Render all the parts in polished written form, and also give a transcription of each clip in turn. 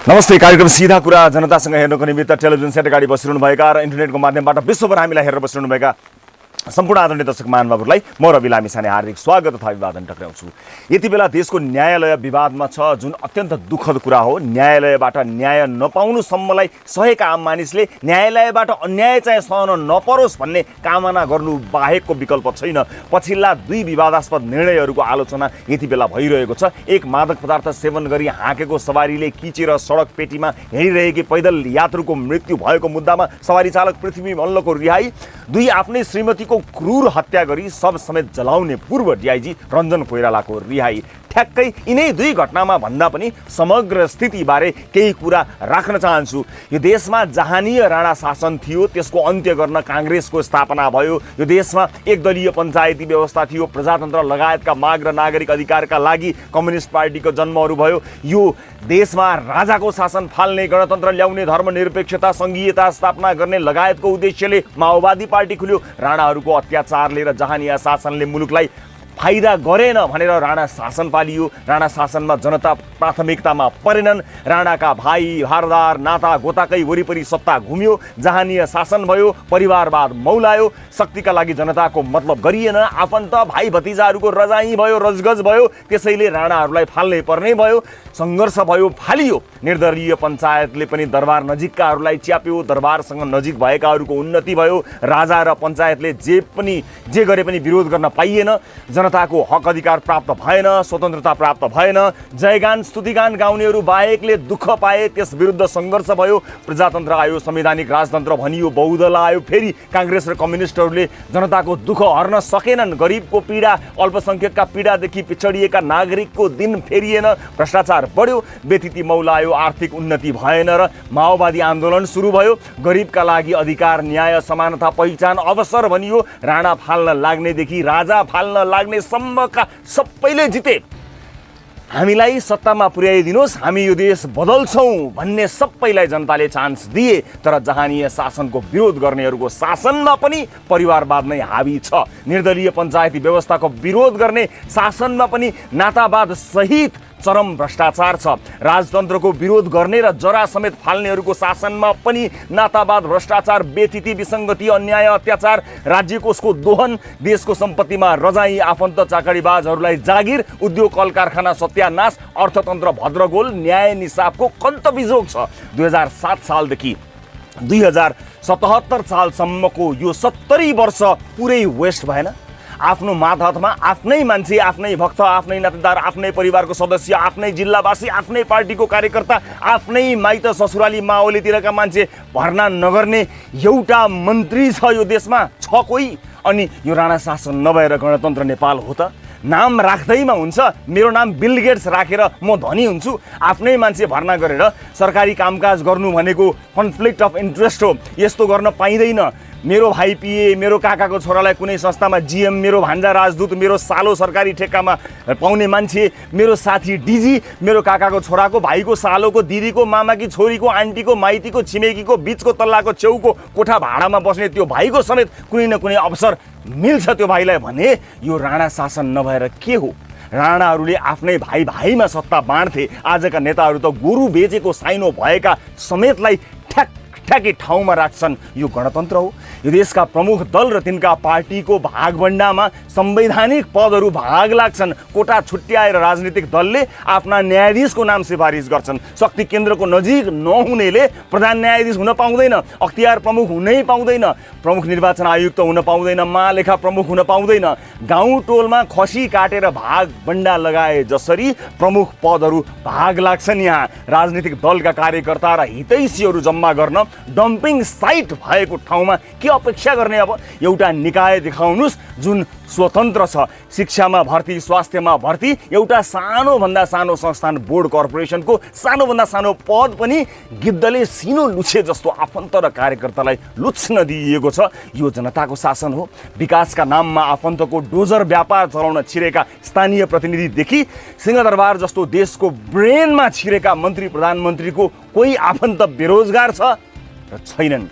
नमस्ते। कार्यक्रम सीधा कुरा जनतासँग हेर्नको निमित्त टेलिभिजन सेट अगाडि बसिरहनुभएका र इन्टरनेटको माध्यमबाट विश्वभर हामीलाई हेरेर बसिरहनुभएका सम्पूर्ण आदरणीय दर्शक महानुभावहरूलाई म रवि लामिछाने हार्दिक स्वागत तथा अभिवादन टक्राउँछु। यति बेला देशको न्यायालय विवादमा छ, जुन अत्यन्त दुःखद कुरा हो। न्यायालयबाट न्याय नपाउनुसम्मलाई सहेका आम मानिसले न्यायालयबाट अन्याय चाहिँ सहन नपरोस् भन्ने कामना गर्नु बाहेकको विकल्प छैन। पछिल्ला दुई विवादास्पद निर्णयहरूको आलोचना यति बेला भइरहेको छ। एक, मादक पदार्थ सेवन गरी हाँकेको सवारीले किचेर सडक पेटीमा हिँडिरहेकी पैदल यात्रुको मृत्यु भएको मुद्दामा सवारी चालक पृथ्वी मल्लको रिहाई। दुई, आफ्नै श्रीमतीको क्रूर हत्या गरी सब समेत जलाउने पूर्व डिआइजी रञ्जन कोइरालाको रिहाई। ठ्याक्कै यिनै दुई घटनामा भन्दा पनि समग्र स्थितिबारे केही कुरा राख्न चाहन्छु। यो देशमा जहानीय राणा शासन थियो, त्यसको अन्त्य गर्न काङ्ग्रेसको स्थापना भयो। यो देशमा एकदलीय पञ्चायती व्यवस्था थियो, प्रजातन्त्र लगायतका माग र नागरिक अधिकारका लागि कम्युनिस्ट पार्टीको जन्महरू भयो। यो देशमा राजाको शासन फाल्ने, गणतन्त्र ल्याउने, धर्मनिरपेक्षता सङ्घीयता स्थापना गर्ने लगायतको उद्देश्यले माओवादी पार्टी खुल्यो। राणाहरूको अत्याचारले र जहानीय शासनले मुलुकलाई फाइदा गरेन भनेर राणा शासन पालियो। राणा शासनमा जनता प्राथमिकतामा परेनन्। राणाका भाइ भारदार नाता गोताकै वरिपरि सत्ता घुम्यो। जहानीय शासन भयो, परिवारवाद मौलायो। शक्तिका लागि जनताको मतलब गरिएन। आफन्त भाइ भतिजाहरूको रजाई भयो, रजगज भयो। त्यसैले राणाहरूलाई फाल्नै पर्ने भयो। सङ्घर्ष भयो, फालियो। निर्दलीय पञ्चायतले पनि दरबार नजिककाहरूलाई च्याप्यो। दरबारसँग नजिक भएकाहरूको उन्नति भयो। राजा र पञ्चायतले जे गरे पनि विरोध गर्न पाइएन। जनताको हक अधिकार प्राप्त भएन, स्वतन्त्रता प्राप्त भएन। जयगान स्तुतिगान गाउनेहरू बाहेकले दुःख पाए, त्यस विरुद्ध सङ्घर्ष भयो। प्रजातन्त्र आयो, संवैधानिक राजतन्त्र भनियो, बहुदल आयो। फेरि काङ्ग्रेस र कम्युनिस्टहरूले जनताको दुःख हर्न सकेनन्। गरिबको पीडा, अल्पसङ्ख्यकका पीडादेखि पिछडिएका नागरिकको दिन फेरिएन। भ्रष्टाचार बढ्यो, व्यतिथि मौलायो, आर्थिक उन्नति भएन र माओवादी आन्दोलन सुरु भयो। गरिबका लागि अधिकार, न्याय, समानता, पहिचान, अवसर भनियो। राणा फाल्न लाग्नेदेखि राजा फाल्न लाग्ने सम्मका सबैले जिते। हामीलाई सत्तामा पुर्याइदिनुहोस्, हामी यो देश बदल्छौँ भन्ने सबैलाई जनताले चान्स दिए। तर जहानीय शासनको विरोध गर्नेहरूको शासनमा पनि परिवारवाद नै हावी छ। निर्दलीय पञ्चायती व्यवस्थाको विरोध गर्ने शासनमा पनि नातावाद सहित चरम भ्रष्टाचार छ। राजतन्त्रको विरोध गर्ने र जरा समेत फाल्नेहरूको शासनमा पनि नातावाद, भ्रष्टाचार, व्यतिथि, विसङ्गति, अन्याय, अत्याचार, राज्य कोषको दोहन, देशको सम्पत्तिमा रजाई, आफन्त चाकडीबाजहरूलाई जागिर, उद्योग कल कारखाना सत्यानाश, अर्थतन्त्र भद्रगोल, न्याय निसाबको कन्तबिजोग छ। 2007 सालदेखि 2077 सालसम्मको यो 70 वर्ष पुरै वेस्ट भएन। आफ्नो मातहतमा आफ्नै मान्छे, आफ्नै भक्त, आफ्नै नातेदार, आफ्नै परिवारको सदस्य, आफ्नै जिल्लावासी, आफ्नै पार्टीको कार्यकर्ता, आफ्नै माइत ससुराली माओलीतिरका मान्छे भर्ना नगर्ने एउटा मन्त्री छ यो देशमा? छ कोही? अनि यो राणा शासन नभएर गणतन्त्र नेपाल हो त? नाम राख्दैमा हुन्छ, मेरो नाम बिल गेट्स राखेर म धनी हुन्छु। आफ्नै मान्छे भर्ना गरेर सरकारी कामकाज गर्नु भनेको कन्फ्लिक्ट अफ इन्ट्रेस्ट हो। यस्तो गर्न पाइँदैन। मेरो भाइ पिए, मेरो काकाको छोरालाई कुनै संस्थामा जिएम, मेरो भान्जा राजदूत, मेरो सालो सरकारी ठेक्कामा पाउने मान्छे, मेरो साथी डिजी, मेरो काकाको छोराको, भाइको सालोको, दिदीको, मामाकी छोरीको, आन्टीको, माइतीको, छिमेकीको, बिचको तल्लाको छेउको कोठा भाडामा बस्ने त्यो भाइको समेत कुनै न कुनै अवसर मिल्छ त्यो भाइलाई भने यो राणा शासन नभएर के हो? राणाहरूले आफ्नै भाइ भाइमा सत्ता बाँड्थे। आजका नेताहरू त गोरु बेचेको साइनो भएका समेतलाई ठ्याक्कै ठाउँमा राख्छन्। यो गणतन्त्र हो? यो देशका प्रमुख दल र तिनका पार्टीको भागभण्डामा संवैधानिक पदहरू भाग लाग्छन्। कोटा छुट्याएर राजनीतिक दलले आफ्ना न्यायाधीशको नाम सिफारिस गर्छन्। शक्ति केन्द्रको नजिक नहुनेले प्रधान न्यायाधीश हुन पाउँदैन, अख्तियार प्रमुख हुनै पाउँदैन, प्रमुख निर्वाचन आयुक्त हुन पाउँदैन, महालेखा प्रमुख हुन पाउँदैन। गाउँ टोलमा खसी काटेर भागभण्डा लगाए जसरी प्रमुख पदहरू भाग लाग्छन्। यहाँ राजनीतिक दलका कार्यकर्ता र हितैषीहरू जम्मा गर्न डम्पिङ साइट भएको ठाउँमा के अपेक्षा गर्ने? अब एउटा निकाय देखाउनुहोस् जुन स्वतन्त्र छ। शिक्षामा भर्ती, स्वास्थ्यमा भर्ती, एउटा सानोभन्दा सानो संस्थान, बोर्ड कर्पोरेसनको सानोभन्दा सानो पद पनि गिद्धले सिनो लुछे जस्तो आफन्त र कार्यकर्तालाई लुच्न दिइएको छ। यो जनताको शासन हो? विकासका नाममा आफन्तको डोजर व्यापार चलाउन छिरेका स्थानीय प्रतिनिधिदेखि सिंहदरबार जस्तो देशको ब्रेनमा छिरेका मन्त्री प्रधानमन्त्रीको कोही आफन्त बेरोजगार छ र छैनन्।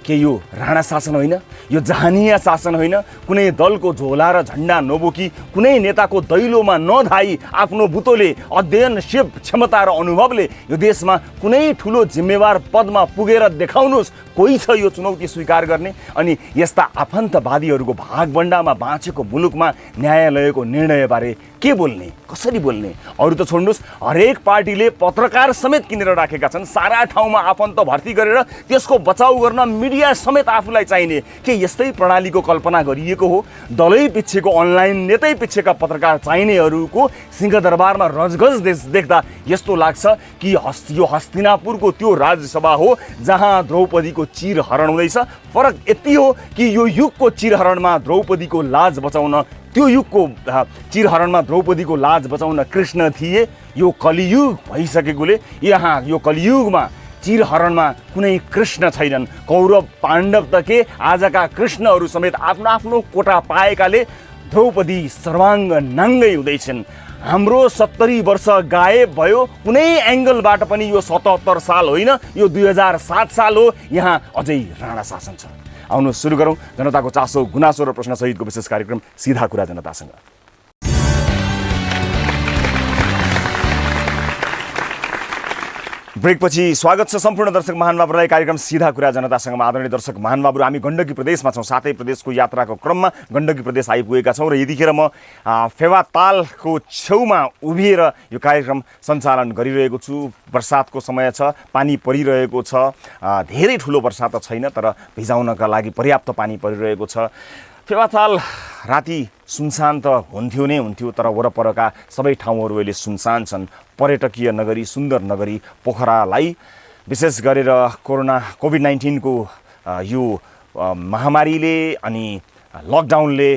के यो राणा शासन होइन, यो जहानिया शासन होइन? कुनै दलको झोला र झन्डा नबोकी, कुनै नेताको दैलोमा नधाई आफ्नो बुतोले, अध्ययनशील क्षमता र अनुभवले यो देशमा कुनै ठुलो जिम्मेवार पदमा पुगेर देखाउनुहोस्। कोही छ यो चुनौती स्वीकार गर्ने? अनि यस्ता आफन्तवादीहरूको भागभण्डामा बाँचेको मुलुकमा न्यायालयको निर्णयबारे के बोल्ने, कसरी बोल्ने? अरू त छोड्नुहोस्, हरेक पार्टीले पत्रकार समेत किनेर राखेका छन्। सारा ठाउँमा आफन्त भर्ती गरेर त्यसको बचाउ गर्न मिडिया समेत आफूलाई चाहिने के यस्तै प्रणालीको कल्पना गरिएको हो? दलै पिच्छेको अनलाइन नेतै पिच्छेका पत्रकार चाहिनेहरूको सिंहदरबारमा रजगज देख्दा यस्तो लाग्छ कि यो हस्तिनापुरको त्यो राज्यसभा हो जहाँ द्रौपदीको चिरहरण हुँदैछ। फरक यति हो कि यो युगको चिरहरणमा द्रौपदीको लाज बचाउन, त्यो युगको चिरहरणमा द्रौपदीको लाज बचाउन कृष्ण थिए। यो कलियुग भइसकेकोले यहाँ यो कलियुगमा चिरहरणमा कुनै कृष्ण छैनन्। कौरव पाण्डव त के, आजका कृष्णहरू समेत आफ्नो आफ्नो कोटा पाएकाले द्रौपदी सर्वाङ्ग नाङ्गै हुँदैछन्। हाम्रो 70 वर्ष गायब भयो। कुनै एङ्गलबाट पनि यो 77 साल होइन, यो 2007 साल हो। यहाँ अझै राणा शासन छ। आउनु सुरु गरौँ जनताको चासो, गुनासो र प्रश्न सहितको विशेष कार्यक्रम सीधा कुरा जनतासँग। ब्रेकपछि स्वागत छ सम्पूर्ण दर्शक महानुभावहरूलाई कार्यक्रम सीधा कुरा जनतासँग। आदरणीय दर्शक महानुभावहरू, हामी गण्डकी प्रदेशमा छौँ। सातै प्रदेशको यात्राको क्रममा गण्डकी प्रदेश आइपुगेका छौँ र यतिखेर म फेवातालको छेउमा उभिएर यो कार्यक्रम सञ्चालन गरिरहेको छु। बर्सातको समय छ, पानी परिरहेको छ। धेरै ठुलो बर्सात त छैन, तर भिजाउनका लागि पर्याप्त पानी परिरहेको छ। फेवाताल राति सुनसान त हुन्थ्यो नै हुन्थ्यो, तर वरपरका सबै ठाउँहरू अहिले सुनसान छन्। पर्यटकीय नगरी, सुन्दर नगरी पोखरालाई विशेष गरेर कोभिड-19 को यो महामारीले अनि लकडाउनले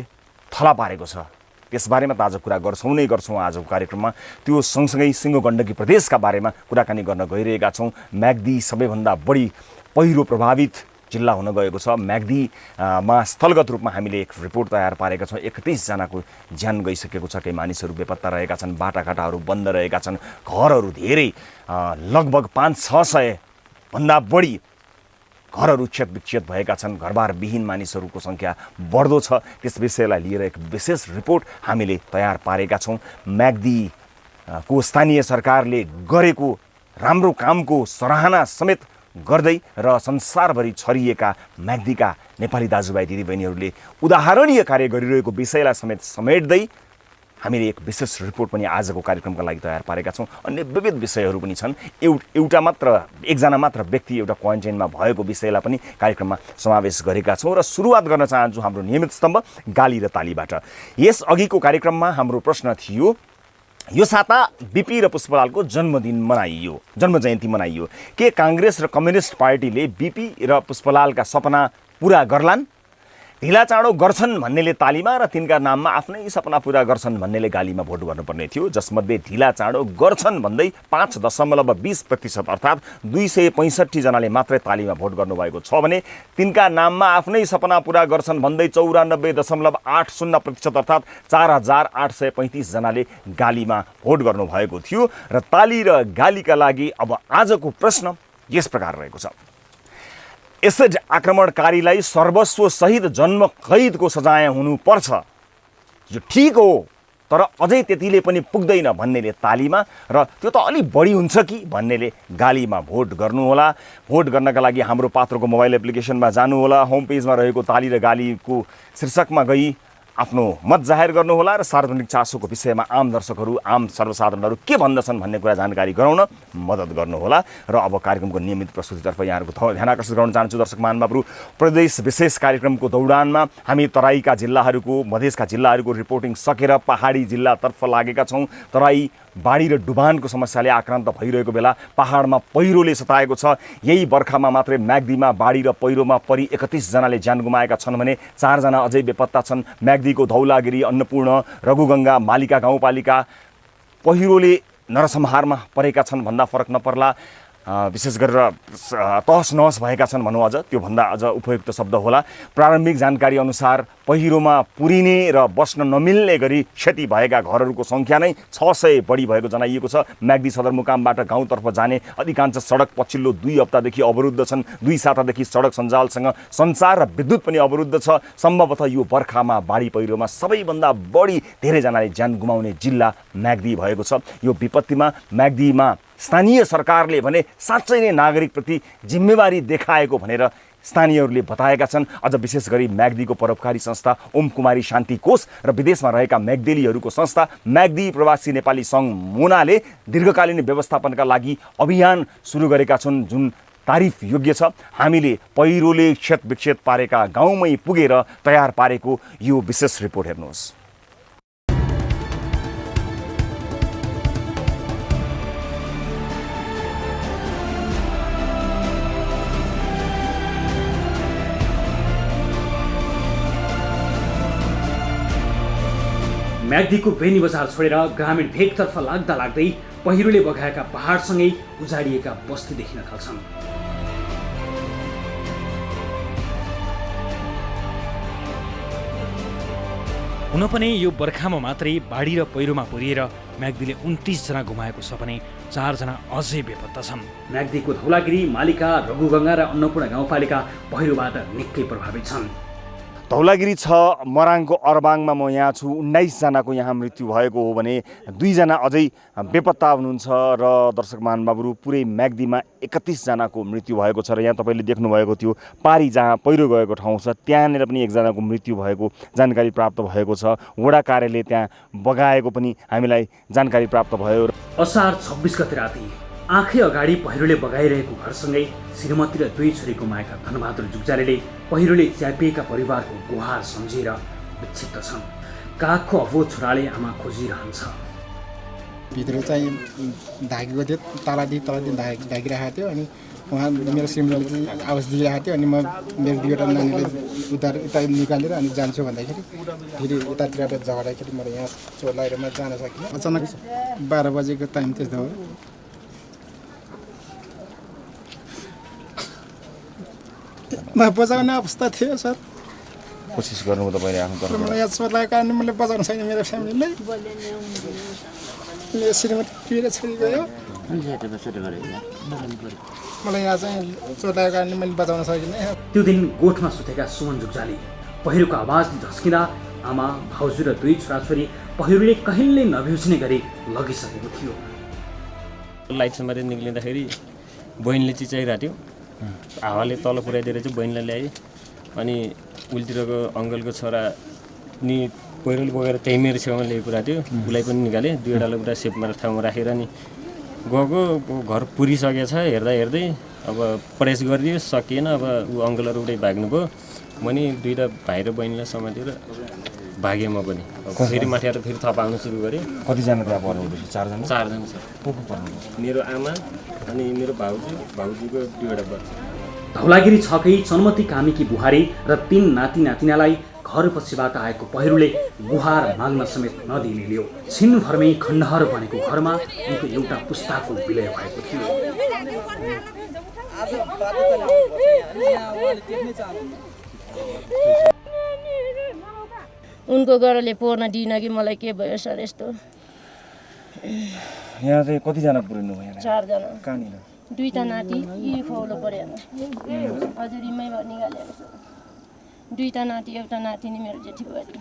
थला पारेको छ। त्यसबारेमा त आज कुरा गर्छौँ नै गर्छौँ आजको कार्यक्रममा। त्यो सँगसँगै सिङ्गो गण्डकी प्रदेशका बारेमा कुराकानी गर्न गइरहेका छौँ। म्याग्दी सबैभन्दा बढी पहिरो प्रभावित जिल्ला हुन गएको छ। म्याग्दीमा स्थलगत रूपमा हामीले एक रिपोर्ट तयार पारेका छौँ। 31 जनाको ज्यान गइसकेको छ। केही मानिसहरू बेपत्ता रहेका छन्, बाटाघाटाहरू बन्द रहेका छन्, घरहरू धेरै लगभग 500-600 भन्दा बढी घरहरू क्षतविक्षत भएका छन्। घरबारविहीन मानिसहरूको सङ्ख्या बढ्दो छ। त्यस विषयलाई लिएर एक विशेष रिपोर्ट हामीले तयार पारेका छौँ। म्याग्दीको स्थानीय सरकारले गरेको राम्रो कामको सराहना समेत गर्दै र संसारभरि छरिएका म्याग्दीका नेपाली दाजुभाइ दिदीबहिनीहरूले उदाहरणीय कार्य गरिरहेको विषयलाई समेत समेट्दै हामीले एक विशेष रिपोर्ट पनि आजको कार्यक्रमका लागि तयार पारेका छौँ। अन्य विविध विषयहरू पनि छन्। एकजना मात्र व्यक्ति एउटा क्वारेन्टाइनमा भएको विषयलाई पनि कार्यक्रममा समावेश गरेका छौँ। र सुरुवात गर्न चाहन्छु हाम्रो नियमित स्तम्भ गाली र तालीबाट। यस अघिको कार्यक्रममा हाम्रो प्रश्न थियो, यो साता बिपी र पुष्पलालको जन्मजयन्ती मनाइयो। के काङ्ग्रेस र कम्युनिस्ट पार्टीले बिपी र पुष्पलालका सपना पुरा गर्लान्? ढिला चाँडो गर्छन् भन्नेले तालीमा र तिनका नाममा आफ्नै सपना पुरा गर्छन् भन्नेले गालीमा भोट गर्नुपर्ने थियो। जसमध्ये ढिला चाँडो गर्छन् भन्दै 5.20% अर्थात् 265 जनाले मात्रै तालीमा भोट गर्नुभएको छ भने तिनका नाममा आफ्नै सपना पुरा गर्छन् भन्दै 94.80% अर्थात् 4835 जनाले गालीमा भोट गर्नुभएको थियो। र ताली र गालीका लागि अब आजको प्रश्न यस प्रकार रहेको छ। एसिड आक्रमणकारीलाई सर्वस्व सहित जन्म कैदको सजाय हुनुपर्छ, यो ठिक हो, तर अझै त्यतिले पनि पुग्दैन भन्नेले तालीमा र त्यो त अलि बढी हुन्छ कि भन्नेले गालीमा भोट गर्नुहोला। भोट गर्नका लागि हाम्रो पात्रको मोबाइल एप्लिकेसनमा जानुहोला। होम पेजमा रहेको ताली र गालीको शीर्षकमा गई आफ्नो मत जाहेर गर्नुहोला र सार्वजनिक चासोको विषयमा आम दर्शकहरू, आम सर्वसाधारणहरू के भन्दछन् भन्ने कुरा जानकारी गराउन मद्दत गर्नुहोला। र अब कार्यक्रमको नियमित प्रस्तुतितर्फ यहाँहरूको ध्यान आकर्षित गराउन चाहन्छु। दर्शक महानुभावहरू, प्रदेश विशेष कार्यक्रमको दौडानमा हामी तराईका जिल्लाहरूको, मधेसका जिल्लाहरूको रिपोर्टिङ सकेर पहाडी जिल्लातर्फ लागेका छौँ। तराई बाढी र डुबानको समस्याले आक्रान्त भइरहेको बेला पहाडमा पहिरोले सताएको छ। यही बर्खामा मात्रै म्याग्दीमा बाढी र पहिरोमा परि 31 जनाले ज्यान गुमाएका छन् भने 4 जना अझै बेपत्ता छन्। म्याग्दीको धौलागिरी, अन्नपूर्ण, रघुगङ्गा, मालिका गाउँपालिका पहिरोले नरसंहारमा परेका छन् भन्दा फरक नपर्ला। विशेष गरेर तहस नहस भएका छन् भनौँ, अझ त्योभन्दा अझ उपयुक्त शब्द होला। प्रारम्भिक जानकारी अनुसार पहिरोमा पुरिने र बस्न नमिल्ने गरी क्षति भएका घरहरूको सङ्ख्या नै 600 बढी भएको जनाइएको छ। म्याग्दी सदरमुकामबाट गाउँतर्फ जाने अधिकांश सडक पछिल्लो 2 हप्तादेखि अवरुद्ध छन्। 2 सातादेखि सडक सञ्जालसँग सञ्चार र विद्युत पनि अवरुद्ध छ। सम्भवतः यो बर्खामा बाढी पहिरोमा सबैभन्दा बढी धेरैजनाले ज्यान गुमाउने जिल्ला म्याग्दी भएको छ। यो विपत्तिमा म्याग्दीमा स्थानीय सरकारले भने साँच्चै नै नागरिकप्रति जिम्मेवारी देखाएको भनेर स्थानीयहरूले बताएका छन्। अझ विशेष गरी म्याग्दीको परोपकारी संस्था ओम कुमारी शान्ति कोष र विदेशमा रहेका म्याग्देलीहरूको संस्था म्याग्दी प्रवासी नेपाली सङ्घ मुनाले दीर्घकालीन व्यवस्थापनका लागि अभियान सुरु गरेका छन्, जुन तारिफ योग्य छ। हामीले पहिरोले क्षत विक्षेत पारेका गाउँमै पुगेर तयार पारेको यो विशेष रिपोर्ट हेर्नुहोस्। म्याग्दीको बेनी बजार छोडेर ग्रामीण भेगतर्फ लाग्दा लाग्दै पहिरोले बगाएका पहाडसँगै उजाडिएका बस्ती देखिन थाल्छन्। हुन पनि यो बर्खामा मात्रै बाढी र पहिरोमा पुरिएर म्याग्दीले 29 जना गुमाएको छ भने 4 जना अझै बेपत्ता छन्। म्याग्दीको धौलागिरी, मालिका, रघुगङ्गा र अन्नपूर्ण गाउँपालिका पहिरोबाट निकै प्रभावित छन्। धौलागिरी 6, मराङको अरबाङमा म यहाँ छु, 19 जनाको यहाँ मृत्यु भएको हो भने 2 जना अझै बेपत्ता हुनुहुन्छ र दर्शक महानुभावहरू पुरै म्याग्दीमा 31 जनाको मृत्यु भएको छ। र यहाँ तपाईँले देख्नुभएको थियो पारी जहाँ पहिरो गएको ठाउँ छ, त्यहाँनिर पनि 1 जनाको मृत्यु भएको जानकारी प्राप्त भएको छ। वडा कार्यालय त्यहाँ बगाएको पनि हामीलाई जानकारी प्राप्त भयो। असार 26 गते राति आँखै अगाडि पहिरोले बगाइरहेको घरसँगै श्रीमती र 2 छोरी गुमाएका धनबहादुर जुगजालेले पहिरोले च्यापिएका परिवारको गुहार सम्झेर विक्षिप्त छन्। काखको अबोध छोराले आमा खोजिरहन्छ। भित्र चाहिँ धागेको थियो, तलदेखि ढाकिरहेको थियो। अनि उहाँ मेरो श्रीमतीले चाहिँ आवाज दिइरहेको थियो। अनि म मेरो 2वटा नानीलाई उता निकालेर अनि जान्छु भन्दाखेरि फेरि उतातिरबाट झगडाखेरि म यहाँ चोलाएर म जान सकिनँ। अचानक 12 बजेको टाइम त्यस्तो हो। बचाउने अवस्था थियो सर। कोसिस गर्नु तपाईँले आफ्नो तर्फबाट? मलाई याद छोराको कारण मैले बचाउन सकिनँ। मेरो फ्यामिलीलाई मेरो श्रीमती 2 छोरी गयो। मलाई यहाँ चाहिँ चोटाको कारण मैले बचाउन सकिनँ। त्यो दिन गोठमा सुतेका सुमन जुगजाली पहिरोको आवाजले झस्किँदा आमा, भाउजू र 2 छोराछोरी पहिरोले कहिल्यै नभिउच्ने गरी लगिसकेको थियो। लाइटसम्म निक्लिँदाखेरि बहिनीले चिचाइरहेको थियो। हावाले तल पुऱ्याइदिएर चाहिँ बहिनीलाई ल्याएँ। अनि उल्तिरको अङ्कलको छोरा नि पहिरोले बगेर त्यहीँ मेरो छेउमा ल्याइ पुऱ्याएको थियो। उसलाई पनि निकालेँ। 2वटा लुगा सेपमा ठाउँमा राखेर नि गएको। घर पुरिसकेछ। हेर्दा हेर्दै अब प्रेस गरिदियो, सकिएन। अब ऊ अङ्कलहरू उठै भाग्नुभयो। म नि 2टा भाइ र बहिनीलाई समातेर भागेँ म पनि। फेरि माथि फेरि थप आउनु सुरु गरेँ। कतिजना त्यहाँ पर्नुहुँदैछ? 4 जना? 4 जना छ। को पर्नु? मेरो आमा अनि मेरो भाउजूको 2वटा बच्चा। धौलागिरी 6कै चन्मती कामीकी बुहारी र 3 नाति नातिनालाई घर पछिबाट आएको पहिरोले गुहार माग्न समेत नदिने लियो। छिनभरमै खण्डहर बनेको घरमा उनको एउटा पुस्ताको विलय भएको थियो। उनको गरले पोर्न दिइन कि मलाई के भयो सर यस्तो। यहाँ चाहिँ कतिजना पुरिनु भयो? 4 जना। कहाँनिर? 2टा नाति यी खौलो परेन। हजुरीमै निकालेको छ। 2टा नाति, एउटा नातिनी मेरो जेठी बुहारी।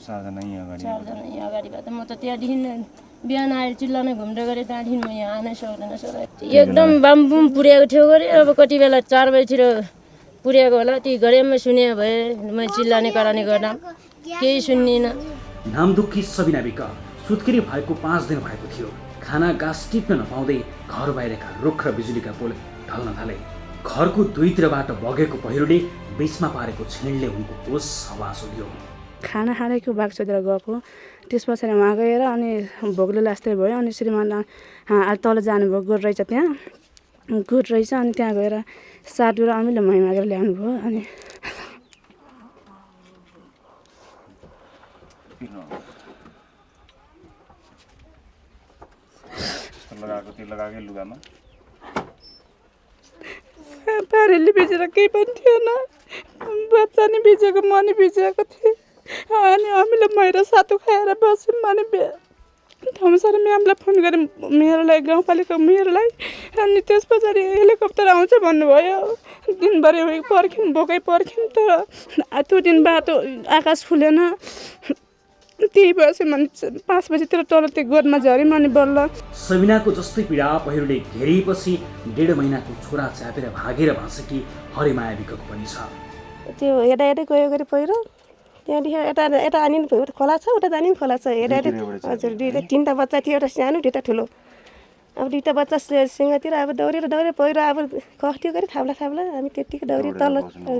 4 जना यहीँ अगाडि? 4 जना यहीँ अगाडिबाट। म त त्यहाँदेखि बिहान आएर चिल्ला नै घुम्दै गरेँ। त्यहाँदेखि म यहाँ आनै सक्दैन सर। एकदम बामबुम पुर्याएको थियो गरे। अब कति बेला 4 बजीतिर पुर्याएको होला। ती घरेमै सुने भए म चिल्लाने कराने गर्दा केही सुन्निनँ। नामदुखी सबिना बिक सुत्केरी भएको 5 दिन भएको थियो। खाना घाँस टिप्न नपाउँदै घर बाहिरका रुख र बिजुलीका पोल ढल्न थाले। घरको 2तिरबाट बगेको पहिरोले बिचमा पारेको छिनले उनको होस हवास उड्यो। खाना खाँदैको बाग सोधेर गएको। त्यस पछाडि उहाँ गएर अनि भोग्लो लास्दै भयो। अनि श्रीमान तल जानुभयो। गोठ रहेछ त्यहाँ, गोठ रहेछ। अनि त्यहाँ गएर साटु र अमिलो मही मागेर ल्याउनु भयो। अनि लगाएको लुगामा पानीले भिजेर केही पनि थिएन, बच्चा नि भिजेको, म नि भिजेको थिएँ। अनि हामीले मैरा सातु खाएर बस्यौँ। अनि ठाउँसर म्यामलाई फोन गरेँ, मेयरलाई, गाउँपालिका मेयरलाई। अनि त्यस पछाडि हेलिकप्टर आउँछ भन्नुभयो। दिनभरि पर्ख्यौँ, भोकै पर्ख्यौँ, तर त्यो दिन बाटो आकाश खुलेन। त्यही बस्यो भने 5 बजीतिर तल त्यो गोदमा झऱ्यौँ। अनि बल्ल सबिनाको जस्तै पीडा पहिरोले घेरिएपछि 1.5 महिनाको छोरा च्यापेर भागेर भाँसेकी हरिमाया विकको पनि छ। त्यो हेर्दा हेर्दै गयो गरे पहिरो, त्यहाँदेखि यता आनी खोला छ, उता जानी खोला छ। हेर्दा हेर्दै हजुर 2-3टा बच्चा थियो, एउटा सानो 2टा ठुलो। अब 2टा बच्चा सिंहतिर अब दौडेर पहिरो अब कस्टियो गरे थाप्ला। हामी त्यत्तिकै दौडी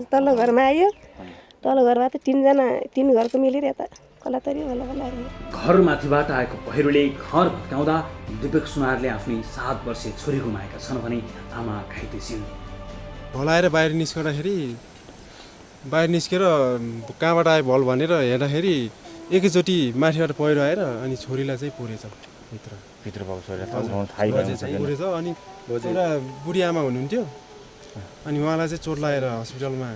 तल्लो घरमा आयो। तल्लो घरबाट 3 घरको मिलेर यता खोलातरी बल्ल आयो। घरमाथिबाट आएको पहिरोले घर भत्काउँदा दिपेक सुनारले आफ्नै 7 वर्षीय छोरी गुमाएका छन् भने आमा घाइते छिन्। भलाएर बाहिर निस्केर कहाँबाट आयो भल भनेर हेर्दाखेरि एकैचोटि माथिबाट पहिरो आएर अनि छोरीलाई चाहिँ पुरेछ भित्र भएको छोरी पुरेछ। अनि एउटा बुढी आमा हुनुहुन्थ्यो, अनि उहाँलाई चाहिँ चोट लागेर हस्पिटलमा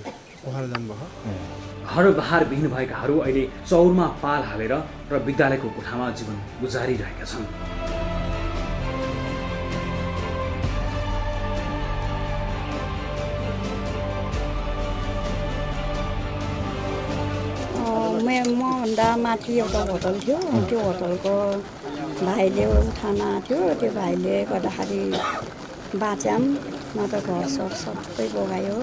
उखाएर जानुभयो। घर बहार विहीन भएकाहरू अहिले चौरमा पाल हालेर र विद्यालयको कोठामा जीवन गुजारिरहेका छन्। मभन्दा माथि एउटा होटल थियो, त्यो होटलको भाइले उठाना थियो, त्यो भाइले गर्दाखेरि बाँच्याम, न त घरसर सबै बगायो।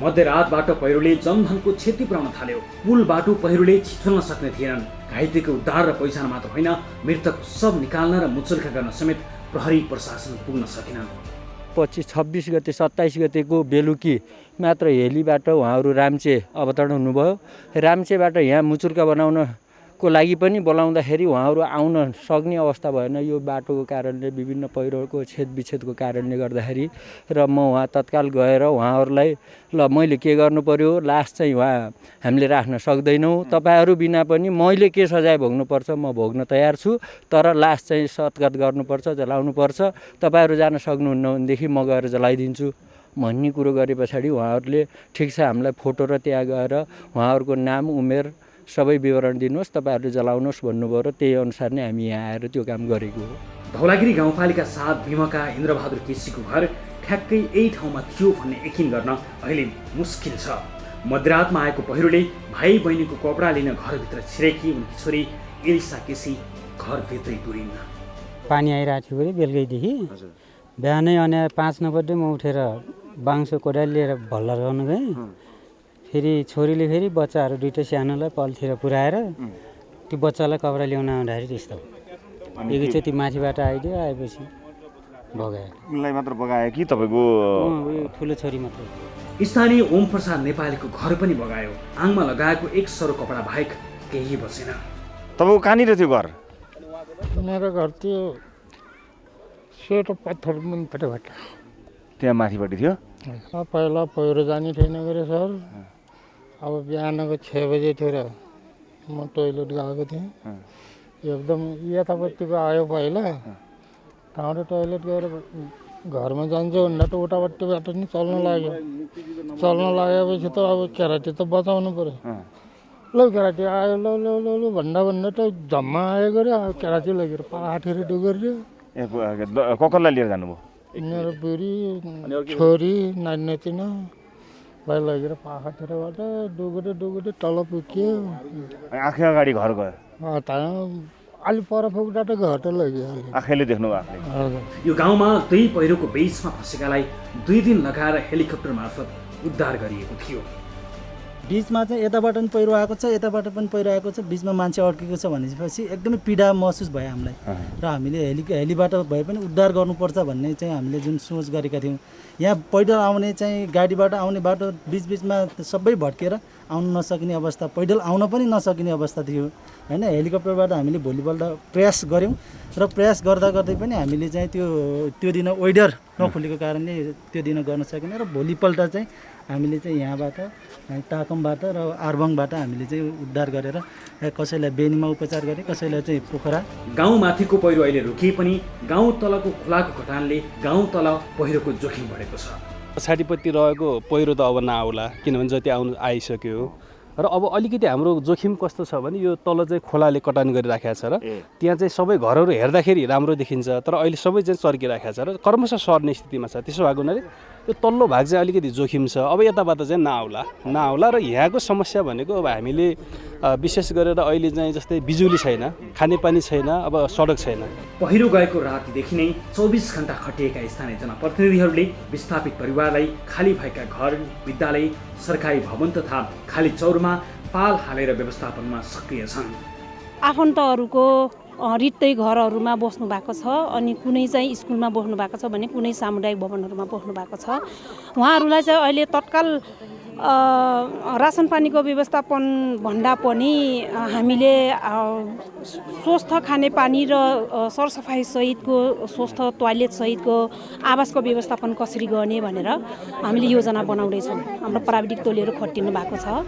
मध्यरातबाट पहिरोले जनधनको क्षति पुर्याउन थाल्यो। पुल बाटो पहिरोले छिचोल्न सक्ने थिएनन्। घाइतेको उद्धार र पहिचान मात्र होइन, मृतक सब निकाल्न र मुचुल्का गर्न समेत प्रहरी प्रशासन पुग्न सकेनन्। 25-26 गते 27 गतेको बेलुकी मात्र हेलीबाट उहाँहरू राम्चे अवतरण हुनुभयो। राम्चेबाट यहाँ मुचुल्का बनाउनको लागि पनि बोलाउँदाखेरि उहाँहरू आउन सक्ने अवस्था भएन। यो बाटोको कारणले, विभिन्न पहिरोको छेदविच्छेदको कारणले गर्दाखेरि। र म उहाँ तत्काल गएर उहाँहरूलाई ल मैले के गर्नु पर्यो, लास चाहिँ उहाँ हामीले राख्न सक्दैनौँ, तपाईँहरू बिना पनि मैले के सजाय भोग्नुपर्छ म भोग्न तयार छु, तर लास चाहिँ सत्कार गर्नुपर्छ, जलाउनुपर्छ, तपाईँहरू जान सक्नुहुन्न भनेदेखि म गएर जलाइदिन्छु भन्ने कुरो गरे पछाडि उहाँहरूले ठिक छ हामीलाई फोटो र त्यहाँ गएर उहाँहरूको नाम उमेर सबै विवरण दिनुहोस्, तपाईँहरूले जलाउनुहोस् भन्नुभयो। र त्यही अनुसार नै हामी यहाँ आएर त्यो काम गरेको हो। धौलागिरी गाउँपालिका 7 भीमका इन्द्रबहादुर केसीको घर ठ्याक्कै यही ठाउँमा थियो भन्ने यकिन गर्न अहिले मुस्किल छ। मध्यरातमा आएको पहिरोले भाइ बहिनीको कपडा लिन घरभित्र छिरेकी उनकी छोरी एलिसा केसी घरभित्रै पुरिन्। पानी आइरहेको थियो अरे बेलुकैदेखि। बिहानै अनि 5 नबजे म उठेर बाङ्सो कोदाली लिएर भल्ला गर्नु गएँ। फेरि छोरीले फेरि बच्चाहरू 2टा सानोलाई पलतिर पुऱ्याएर त्यो बच्चालाई कपडा ल्याउन आउँदाखेरि त्यस्तो एकैचोटि माथिबाट आइदियो। आएपछि बगायो। उनलाई मात्र बगायो कि तपाईँको ठुलो छोरी मात्र? स्थानीय ओम प्रसाद नेपालीको घर पनि बगायो। आङमा लगाएको 1 सरो कपडा बाहेक केही बसेन। तपाईँको कहाँनिर थियो घर? मेरो घर त्यो सेतो पत्थर मुनिपट्टिबाट, त्यहाँ माथिपट्टि थियो। पहिला पहिरो जाने थिएन गरे सर। अब बिहानको 6 बजे थियो र म टोइलेट गएको थिएँ। एकदम यतापट्टिको आयो पहिला, त्यहाँबाट टोइलेट गएर घरमा जान्छु भन्दा त उतापट्टिबाट नि चल्न लागेपछि त अब केराटी त बचाउनु पऱ्यो। ल केराटी आयो, ल भन्दा त जम्मा आयो गऱ्यो। अब केराटी लगेर पाठेर डुगरियो। कसलाई लिएर जानुभयो? मेरो बुढी, छोरी, नातिना भाइ लगेर पाखातिरबाट डुगुरे तल पुग्यो। आँखै अगाडि घर गयो? अलि पर पुग्दा त घर त लगिहाल्यो। आँखैले देख्नु आफूले? यो गाउँमा 2 पहिरोको बेचमा फँसेकालाई 2 दिन लगाएर हेलिकप्टर मार्फत उद्धार गरिएको थियो। बिचमा चाहिँ यताबाट पनि पहिरो आएको छ, यताबाट पनि पहिरो आएको छ, बिचमा मान्छे अड्केको छ भनेपछि एकदमै पीडा महसुस भयो हामीलाई। र हामीले हेलीबाट भए पनि उद्धार गर्नुपर्छ भन्ने चाहिँ हामीले जुन सोच गरेका थियौँ। यहाँ पैदल आउने चाहिँ गाडीबाट आउने बाटो बिचबिचमा सबै भट्केर आउन नसकिने अवस्था, पैदल आउन पनि नसकिने अवस्था थियो होइन। हेलिकप्टरबाट हामीले भोलिपल्ट प्रयास गऱ्यौँ र प्रयास गर्दै पनि हामीले चाहिँ त्यो दिन वेदर नखुलेको कारणले त्यो दिन गर्न सकेन। र भोलिपल्ट चाहिँ हामीले चाहिँ यहाँबाट ताकमबाट र आरबङबाट हामीले चाहिँ उद्धार गरेर कसैलाई बेनीमा उपचार गरे, कसैलाई चाहिँ पोखरा। गाउँमाथिको पहिरो अहिले रोकिए पनि गाउँ तलको खोलाको कटानले गाउँ तल पहिरोको जोखिम बढेको छ। पछाडिपट्टि रहेको पहिरो त अब नआउला किनभने जति आइसक्यो र अब अलिकति हाम्रो जोखिम कस्तो छ भने यो तल चाहिँ खोलाले कटान गरिराखेको छ र त्यहाँ चाहिँ सबै घरहरू हेर्दाखेरि राम्रो देखिन्छ तर अहिले सबै चाहिँ चर्किराखेको छ र क्रमशः सर्ने स्थितिमा छ। त्यसो भएको हुनाले यो तल्लो भाग चाहिँ अलिकति जोखिम छ। अब यताबाट चाहिँ नआउला र यहाँको समस्या भनेको अब हामीले विशेष गरेर अहिले चाहिँ जस्तै बिजुली छैन, खानेपानी छैन, अब सडक छैन। पहिरो गएको रातिदेखि नै 24 घण्टा खटिएका स्थानीय जनप्रतिनिधिहरूले विस्थापित परिवारलाई खाली भएका घर, विद्यालय, सरकारी भवन तथा खाली चौरमा पाल हालेर व्यवस्थापनमा सक्रिय छन्। आफन्तहरूको रित्तै घरहरूमा बस्नु भएको छ अनि कुनै चाहिँ स्कुलमा बस्नु भएको छ भने कुनै सामुदायिक भवनहरूमा बस्नु भएको छ। उहाँहरूलाई चाहिँ अहिले तत्काल रासन पानीको व्यवस्थापन भन्दा पनि हामीले स्वस्थ खानेपानी र सरसफाइ सहितको स्वस्थ टोयलेट सहितको आवासको व्यवस्थापन कसरी गर्ने भनेर हामीले योजना बनाउँदैछौँ। हाम्रो प्राविधिक टोलीहरू खटिनु भएको छ।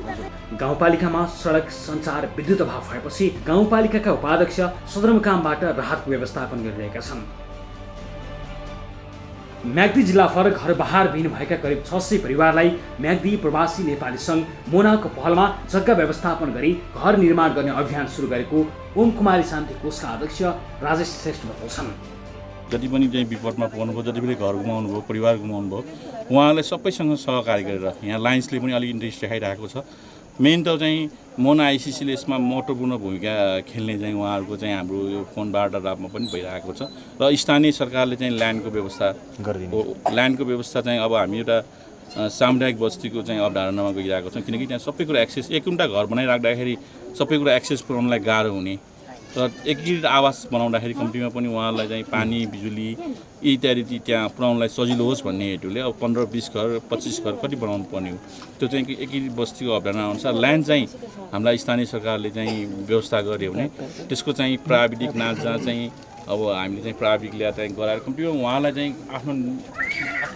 गाउँपालिकामा सडक, सञ्चार, विद्युत अभाव भएपछि गाउँपालिकाका उपाध्यक्ष सदरमुकामबाट राहतको व्यवस्थापन गरिरहेका छन्। म्याग्दी जिल्ला फर घर बहार विहीन भएका करिब 600 परिवारलाई म्याग्दी प्रवासी नेपाली सङ्घ मोनाको पहलमा जग्गा व्यवस्थापन गरी घर निर्माण गर्ने अभियान सुरु गरेको ओम कुमारी शान्ति कोषका अध्यक्ष राजेश श्रेष्ठ बताउँछन्। जति पनि चाहिँ विपदमा पर्नुभयो, जति पनि घर गुमाउनु भयो, परिवार गुमाउनु भयो, उहाँहरूले सबैसँग सहकारी गरेर यहाँ लायन्सले पनि अलिक इन्ट्रेस्ट देखाइरहेको छ। मेन त चाहिँ मोना आइसिसीले यसमा महत्त्वपूर्ण भूमिका खेल्ने चाहिँ उहाँहरूको चाहिँ हाम्रो यो फोन वार्तालापमा पनि भइरहेको छ र स्थानीय सरकारले चाहिँ ल्यान्डको व्यवस्था चाहिँ अब हामी एउटा सामुदायिक बस्तीको चाहिँ अवधारणामा गइरहेको छौँ किनकि त्यहाँ सबै कुरा एक्सेस एकवटा घर बनाइराख्दाखेरि सबै कुरा एक्सेस पुर्याउनलाई गाह्रो हुने र एकीकृत आवास बनाउँदाखेरि कम्तीमा पनि उहाँहरूलाई चाहिँ पानी, बिजुली इत्यादि त्यहाँ पुर्याउनलाई सजिलो होस् भन्ने हेतुले अब 15-20 घर 25 घर कति बनाउनु पर्ने हो त्यो चाहिँ एकीकृत बस्तीको अवधारणा अनुसार ल्यान्ड चाहिँ हामीलाई स्थानीय सरकारले चाहिँ व्यवस्था गर्यो भने त्यसको चाहिँ प्राविधिक नाचजाँच चाहिँ अब हामीले चाहिँ प्राविधिक ल्याएर चाहिँ गराएर कम्तीमा उहाँलाई चाहिँ आफ्नो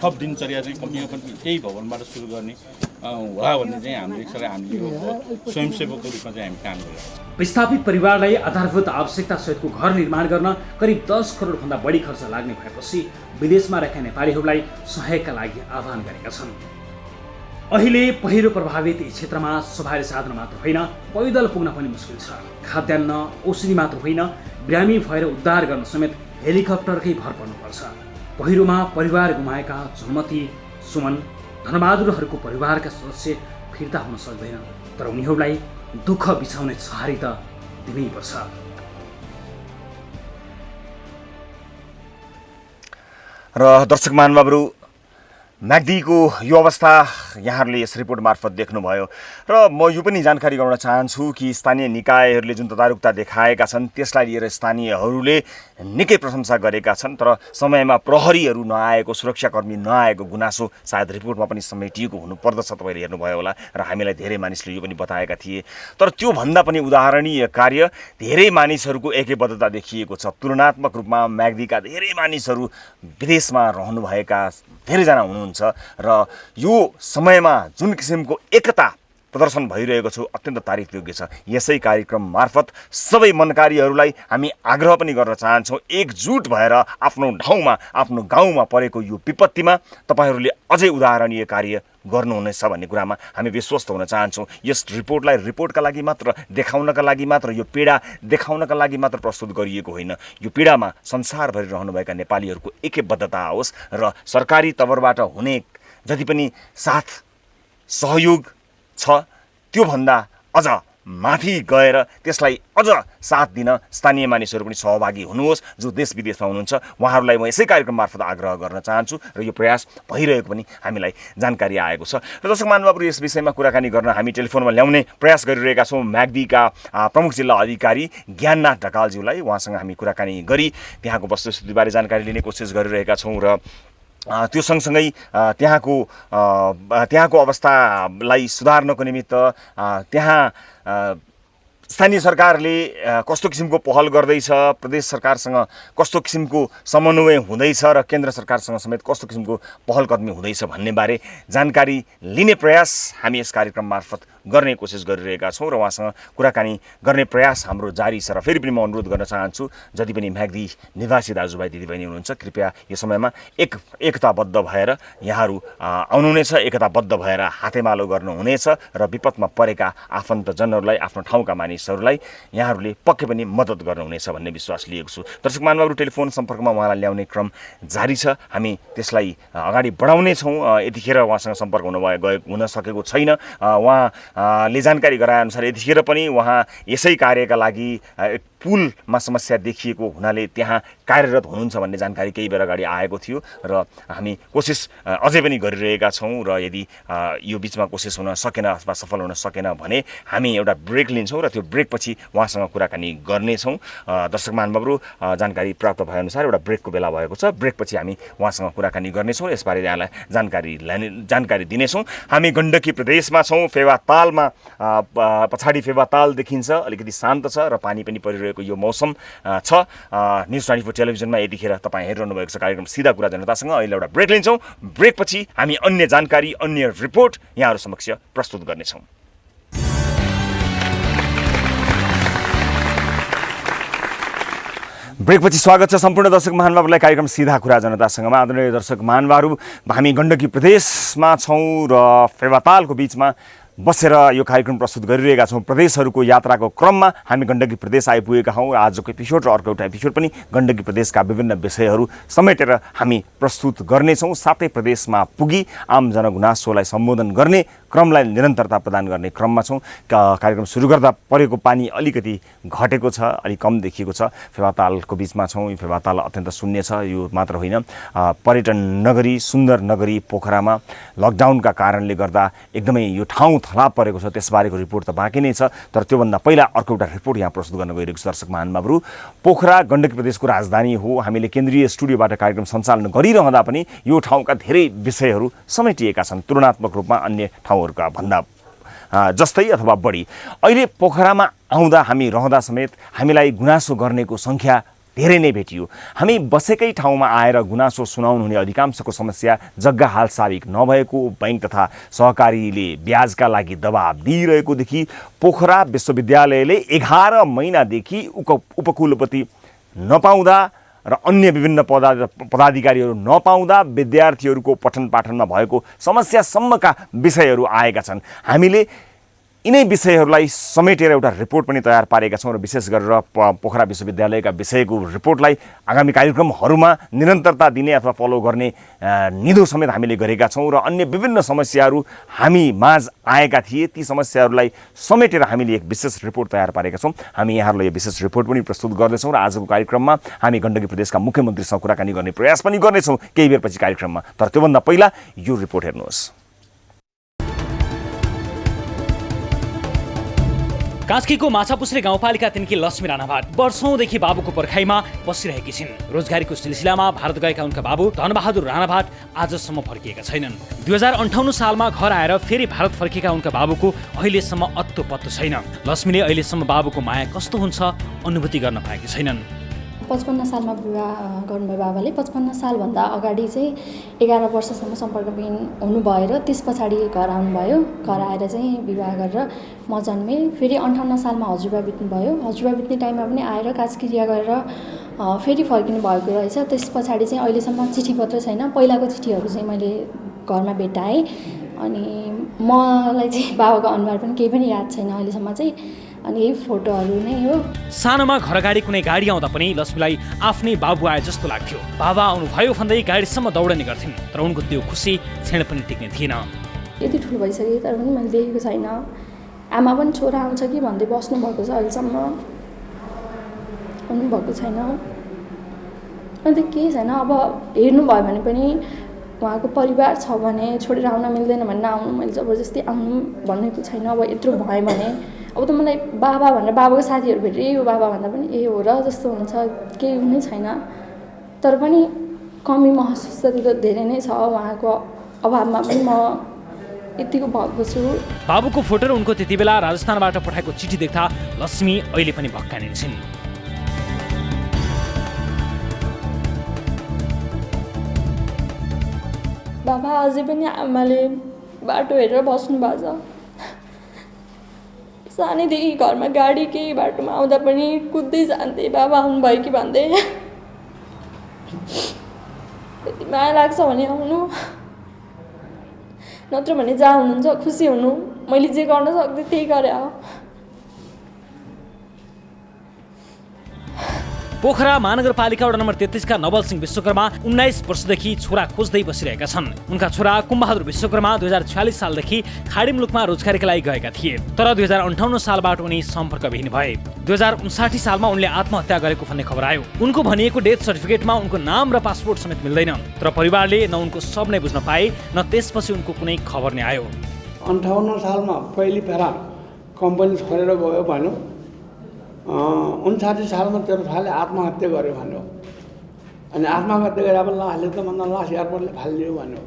थप दिनचर्या चाहिँ कम्तीमा पनि त्यही भवनबाट सुरु गर्ने होला भन्ने चाहिँ हामीले स्वयंसेवकको रूपमा चाहिँ हामी काम गरिरहेको छौँ। विस्थापित परिवारलाई आधारभूत आवश्यकता सहितको घर निर्माण गर्न करिब 10 करोडभन्दा बढी खर्च लाग्ने भएपछि विदेशमा रहेका नेपालीहरूलाई सहयोगका लागि आह्वान गरेका छन्। अहिले पहिरो प्रभावित यी क्षेत्रमा सवारी साधन मात्र होइन, पैदल पुग्न पनि मुस्किल छ। खाद्यान्न, औषधि मात्र होइन, बिरामी भएर उद्धार गर्न समेत हेलिकप्टरकै भर पर्नुपर्छ। पहिरोमा परिवार गुमाएका झुमती, सुमन, धनबहादुरहरूको परिवारका सदस्य फिर्ता हुन सक्दैन, तर उनीहरूलाई दुःख बिछाउने छहारी त दिनैपर्छ। र दर्शक महानुभावहरू, म्याग्दीको यो अवस्था यहाँहरूले यस रिपोर्ट मार्फत देख्नुभयो र म यो पनि जानकारी गराउन चाहन्छु कि स्थानीय निकायहरूले जुन तदारुकता देखाएका छन् त्यसलाई लिएर स्थानीयहरूले निकै प्रशंसा गरेका छन्, तर समयमा प्रहरीहरू नआएको, सुरक्षाकर्मी नआएको गुनासो सायद रिपोर्टमा पनि समेटिएको हुनुपर्दछ। तपाईँले हेर्नुभयो होला र हामीलाई धेरै मानिसले यो पनि बताएका थिए। तर त्योभन्दा पनि उदाहरणीय कार्य धेरै मानिसहरूको एकबद्धता देखिएको छ। तुलनात्मक रूपमा म्याग्दीका धेरै मानिसहरू विदेशमा रहनुभएका धेरैजना हुनुहुन्छ र यो समयमा जुन किसिमको एकता प्रदर्शन भइरहेको छ अत्यन्त तारिफयोग्य छ। यसै कार्यक्रम मार्फत सबै मनकारीहरूलाई हामी आग्रह पनि गर्न चाहन्छौँ, एकजुट भएर आफ्नो ठाउँमा, आफ्नो गाउँमा परेको यो विपत्तिमा तपाईँहरूले अझै उदाहरणीय कार्य गर्नुहुनेछ भन्ने कुरामा हामी विश्वस्त हुन चाहन्छौँ। यस रिपोर्टलाई रिपोर्टका लागि मात्र, देखाउनका लागि मात्र, यो पीडा देखाउनका लागि मात्र प्रस्तुत गरिएको होइन। यो पीडामा संसारभरि रहनुभएका नेपालीहरूको एकबद्धता आओस् र सरकारी तवरबाट हुने जति पनि साथ सहयोग छ त्योभन्दा अझ माथि गएर त्यसलाई अझ साथ दिन स्थानीय मानिसहरू पनि सहभागी हुनुहोस् जो देश विदेशमा हुनुहुन्छ। उहाँहरूलाई म यसै कार्यक्रम मार्फत आग्रह गर्न चाहन्छु र यो प्रयास भइरहेको पनि हामीलाई जानकारी आएको छ। र दर्शक महानुभावहरू, यस विषयमा कुराकानी गर्न हामी टेलिफोनमा ल्याउने प्रयास गरिरहेका छौँ म्याग्दीका प्रमुख जिल्ला अधिकारी ज्ञाननाथ ढकालज्यूलाई। उहाँसँग हामी कुराकानी गरी त्यहाँको वस्तुस्थितिबारे जानकारी लिने कोसिस गरिरहेका छौँ र त्यो सँगसँगै त्यहाँको अवस्थालाई सुधार्नको निमित्त त्यहाँ स्थानीय सरकारले कस्तो किसिमको पहल गर्दैछ, प्रदेश सरकारसँग कस्तो किसिमको समन्वय हुँदैछ र केन्द्र सरकारसँग समेत कस्तो किसिमको पहल कदमी हुँदैछ भन्ने बारे जानकारी लिने प्रयास हामी यस कार्यक्रम मार्फत गर्ने कोसिस गरिरहेका छौँ र उहाँसँग कुराकानी गर्ने प्रयास हाम्रो जारी छ। र फेरि पनि म अनुरोध गर्न चाहन्छु जति पनि म्याग्दी निवासी दाजुभाइ दिदीबहिनी हुनुहुन्छ कृपया यो समयमा एकताबद्ध भएर यहाँहरू आउनुहुनेछ, एकताबद्ध भएर हातेमालो गर्नुहुनेछ र विपदमा परेका आफन्तजनहरूलाई आफ्नो ठाउँका मानिसहरूलाई यहाँहरूले पक्कै पनि मद्दत गर्नुहुनेछ भन्ने विश्वास लिएको छु। दर्शक महानुभावहरू टेलिफोन सम्पर्कमा उहाँलाई ल्याउने क्रम जारी छ, हामी त्यसलाई अगाडि बढाउने छौँ। यतिखेर उहाँसँग सम्पर्क हुन सकेको छैन। उहाँले जानकारी गराएअनुसार यतिखेर पनि उहाँ यसै कार्यका लागि पुलमा समस्या देखिएको हुनाले त्यहाँ कार्यरत हुनुहुन्छ भन्ने जानकारी केही बेर अगाडि आएको थियो र हामी कोसिस अझै पनि गरिरहेका छौँ र यदि यो बिचमा कोसिस हुन सकेन अथवा सफल हुन सकेन भने हामी एउटा ब्रेक लिन्छौँ र त्यो ब्रेकपछि उहाँसँग कुराकानी गर्नेछौँ। दर्शक महानुभावहरू जानकारी प्राप्त भएअनुसार एउटा ब्रेकको बेला भएको छ, ब्रेकपछि हामी उहाँसँग कुराकानी गर्नेछौँ र यसबारे यहाँलाई जानकारी दिनेछौँ। हामी गण्डकी प्रदेशमा छौँ, फेवातालमा पछाडि फेवाताल देखिन्छ, अलिकति शान्त छ र पानी पनि परिरहेको यो मौसम छ। न्युज 24 टेलिभिजनमा यतिखेर तपाईँ हेरिरहनु भएको छ कार्यक्रम सिधा कुरा जनतासँग। अहिले एउटा ब्रेक लिन्छौँ, ब्रेकपछि हामी अन्य जानकारी अन्य रिपोर्ट यहाँहरू समक्ष प्रस्तुत गर्नेछौँ। ब्रेकपछि स्वागत छ सम्पूर्ण दर्शक महानुभावहरूलाई कार्यक्रम सिधा कुरा जनतासँगमा। आदरणीय दर्शक महानुभावहरू, हामी गण्डकी प्रदेशमा छौँ र फेवातालको बिचमा बसेर यो कार्यक्रम प्रस्तुत गरिरहेका छौँ। प्रदेशहरूको यात्राको क्रममा हामी गण्डकी प्रदेश आइपुगेका हौँ। आजको एपिसोड र अर्को एउटा एपिसोड पनि गण्डकी प्रदेशका विभिन्न विषयहरू समेटेर हामी प्रस्तुत गर्नेछौँ। साथै प्रदेशमा पुगी आम जनगुनासोलाई सम्बोधन गर्ने क्रमलाई निरन्तरता प्रदान गर्ने क्रममा छौँ। कार्यक्रम सुरु गर्दा परेको पानी अलिकति घटेको छ, अलिक कम देखिएको छ। फेवातालको बिचमा छौँ। यो फेवाताल अत्यन्त शून्य छ। यो मात्र होइन, पर्यटन नगरी सुन्दर नगरी पोखरामा लकडाउनका कारणले गर्दा एकदमै यो ठाउँ थलाप परेको छ। त्यसबारेको रिपोर्ट त बाँकी नै छ, तर त्योभन्दा पहिला अर्को एउटा रिपोर्ट यहाँ प्रस्तुत गर्न गइरहेको छु। दर्शक महानुभावहरू, पोखरा गण्डकी प्रदेशको राजधानी हो। हामीले केन्द्रीय स्टुडियोबाट कार्यक्रम सञ्चालन गरिरहँदा पनि यो ठाउँका धेरै विषयहरू समेटिएका छन्, तुलनात्मक रूपमा अन्य ठाउँहरूका भन्दा जस्तै अथवा बढी। अहिले पोखरामा आउँदा हामी रहँदा समेत हामीलाई गुनासो गर्नेको सङ्ख्या धेरै नै भेटियो। हामी बसेकै ठाउँमा आएर गुनासो सुनाउनु हुने अधिकांशको समस्या जग्गा हालसाविक नभएको, बैंक तथा सहकारीले ब्याजका लागि दबाब दिइरहेकोदेखि पोखरा विश्वविद्यालयले 11 महिनादेखि उपकुलपति नपाउँदा र अन्य विभिन्न पदाधिकारीहरू नपाउँदा विद्यार्थीहरूको पठन पाठनमा भएको समस्यासम्मका विषयहरू आएका छन्। हामीले यिनै विषयहरूलाई समेटेर एउटा रिपोर्ट पनि तयार पारेका छौँ र विशेष गरेर पोखरा विश्वविद्यालयका विषयको रिपोर्टलाई आगामी कार्यक्रमहरूमा निरन्तरता दिने अथवा फलो गर्ने निधो समेत हामीले गरेका छौँ र अन्य विभिन्न समस्याहरू हामी माझ आएका थिए। ती समस्याहरूलाई समेटेर हामीले एक विशेष रिपोर्ट तयार पारेका छौँ। हामी यहाँहरूलाई यो विशेष रिपोर्ट पनि प्रस्तुत गर्दैछौँ र आजको कार्यक्रममा हामी गण्डकी प्रदेशका मुख्यमन्त्रीसँग कुराकानी गर्ने प्रयास पनि गर्नेछौँ केही बेरपछि कार्यक्रममा। तर त्योभन्दा पहिला यो रिपोर्ट हेर्नुहोस्। कास्कीको माछापुछ्रे गाउँपालिका 3 की लक्ष्मी राणाभाट वर्षौंदेखि बाबुको पर्खाइमा बसिरहेकी छिन्। रोजगारीको सिलसिलामा भारत गएका उनका बाबु धनबहादुर राणाभाट आजसम्म फर्किएका छैनन्। 2058 सालमा घर आएर फेरि भारत फर्केका उनका बाबुको अहिलेसम्म अत्तो पत्तो छैन। लक्ष्मीले अहिलेसम्म बाबुको माया कस्तो हुन्छ अनुभूति गर्न पाएकी छैनन्। 55 सालमा विवाह गर्नुभयो बाबाले। 55 सालभन्दा अगाडि चाहिँ 11 वर्षसम्म सम्पर्कविहीन हुनुभयो र त्यस पछाडि घर आउनुभयो। घर आएर चाहिँ विवाह गरेर म जन्मेँ। फेरि 58 सालमा हजुरबा बित्नुभयो। हजुरबा बित्ने टाइममा पनि आएर काजक्रिया गरेर फेरि फर्किनु भएको रहेछ। त्यस पछाडि चाहिँ अहिलेसम्म चिठी पत्र छैन। पहिलाको चिठीहरू चाहिँ मैले घरमा भेटाएँ। अनि मलाई चाहिँ बाबाको अनुहार पनि केही पनि याद छैन अहिलेसम्म चाहिँ। अनि यही फोटोहरू नै हो। सानोमा घर अगाडि कुनै गाडी आउँदा पनि लक्ष्मीलाई आफ्नै बाबु आए जस्तो लाग्थ्यो। बाबा आउनुभयो भन्दै गाडीसम्म दौडने गर्थिन्, तर उनको त्यो खुसी क्षण पनि टिक्ने थिएन। यति ठुलो भइसक्यो तर पनि मैले देखेको छैन। आमा पनि छोरा आउँछ कि भन्दै बस्नु भएको छ, अहिलेसम्म आउनु भएको छैन। अन्त केही छैन। अब हेर्नुभयो भने पनि उहाँको परिवार छ भने छोडेर आउन मिल्दैन भने नआउनु, मैले जबरजस्ती आउनु भनेको छैन। अब यत्रो भयो भने अब त मलाई बाबा भनेर बाबाको साथीहरू भेटेर यो बाबा भन्दा पनि ए हो र जस्तो हुन्छ, केही हुनै छैन। तर पनि कमी महसुस त धेरै नै छ। उहाँको अभावमा पनि म यतिको भएको छु। बाबुको फोटो र उनको त्यति बेला राजस्थानबाट पठाएको चिठी देख्दा लक्ष्मी अहिले पनि भक्कानिन्छन्। बाबा अझै पनि आमाले बाटो हेरेर बस्नु भएको छ। सानैदेखि घरमा गाडी केही बाटोमा आउँदा पनि कुद्दै जान्थे बाबा आउनुभयो कि भन्दै। यति माया लाग्छ भने आउनु, नत्र भने जहाँ हुनुहुन्छ खुसी हुनु। मैले जे गर्न सक्दै त्यही गरे हो। पोखरा महानगरपालिका वडा नम्बर 33 का नवल सिंह विश्वकर्मा 19 वर्षदेखि छोरा खोज्दै बसिरहेका छन्। उनका छोरा कुम्बहादुर विश्वकर्मा 2046 सालदेखि खाडी मुलुकमा रोजगारीका लागि गएका थिए, तर 2058 सालबाट उनी सम्पर्कविहीन भए। 2059 सालमा उनले आत्महत्या गरेको भन्ने खबर आयो। उनको भनिएको डेथ सर्टिफिकेटमा उनको नाम र पासपोर्ट समेत मिल्दैन, तर परिवारले न उनको सब नै बुझ्न पाए न त्यसपछि उनको कुनै खबर नै आयो। 58 सालमा पहिली फेरा कम्पनी छोडेर गयो भन्यो, 59 सालमा तेरो छोराले आत्महत्या गर्यो भन्यो। अनि आत्महत्या गरेर अब लासले त भन्दा लास एयरपोर्टले फालिदियो भन्यो।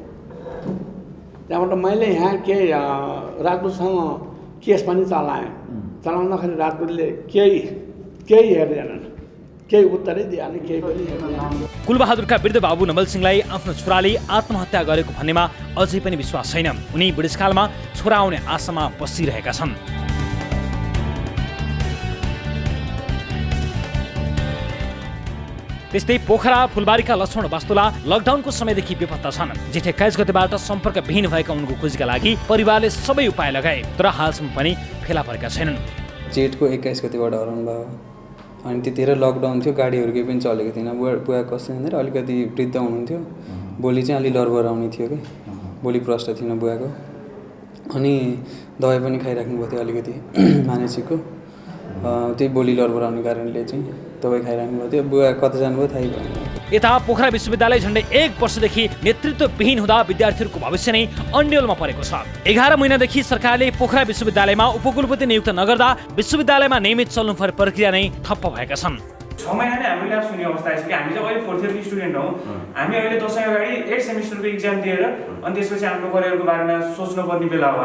त्यहाँबाट मैले यहाँ केही राजदूतसँग केस पनि चलाएँ। चलाउँदाखेरि राजदूतले केही हेर्दैनन्, केही उत्तरै दिएन, केही पनि हेर्दैन। कुलबहादुरका वृद्ध बाबु नवल सिंहलाई आफ्नो छोराले आत्महत्या गरेको भन्नेमा अझै पनि विश्वास छैन। उनी बुढेसकालमा छोरा आउने आशामा बसिरहेका छन्। त्यस्तै पोखरा फुलबारीका लक्ष्मण वास्तुला लकडाउनको समयदेखि बेपत्ता छन्। जेठ 21 गतेबाट सम्पर्कविहीन भएका उनको खोजीका लागि परिवारले सबै उपाय लगाए, तर हालसम्म पनि फेला परेका छैनन्। जेठको 21 गतेबाट हराउनु भयो। अनि त्यतिखेर लकडाउन थियो, गाडीहरू केही पनि चलेको थिएन। बुवा कस्तो हुँदैन, अलिकति वृद्ध हुनुहुन्थ्यो, बोली चाहिँ अलि लरबर आउने थियो कि, बोली प्रष्ट थिएन बुवाको। अनि दबाई पनि खाइराख्नु भएको थियो अलिकति मानसिकको, त्यही बोली लरबर आउने कारणले चाहिँ दबाई खाइराख्नु भएको थियो। बुवा कता जानुभयो थाहै भएन। यता पोखरा विश्वविद्यालय झन्डै 1 वर्षदेखि नेतृत्वविहीन हुँदा विद्यार्थीहरूको भविष्य नै अन्यलमा परेको छ। 11 महिनादेखि सरकारले पोखरा विश्वविद्यालयमा उपकुलपति नियुक्त नगर्दा विश्वविद्यालयमा नियमित चल्नुपर्ने प्रक्रिया नै ठप्प भएका छन्। 6 महिना नै हामीले ल्याब सुन्ने अवस्था आइसक्यो। हामी चाहिँ अहिले 4th इयरको स्टुडेन्ट हौँ। हामी अहिले दसैँ अगाडि 8 सेमिस्टरको इक्जाम दिएर अनि त्यसपछि आफ्नो करियरको बारेमा सोच्नुपर्ने बेला हो।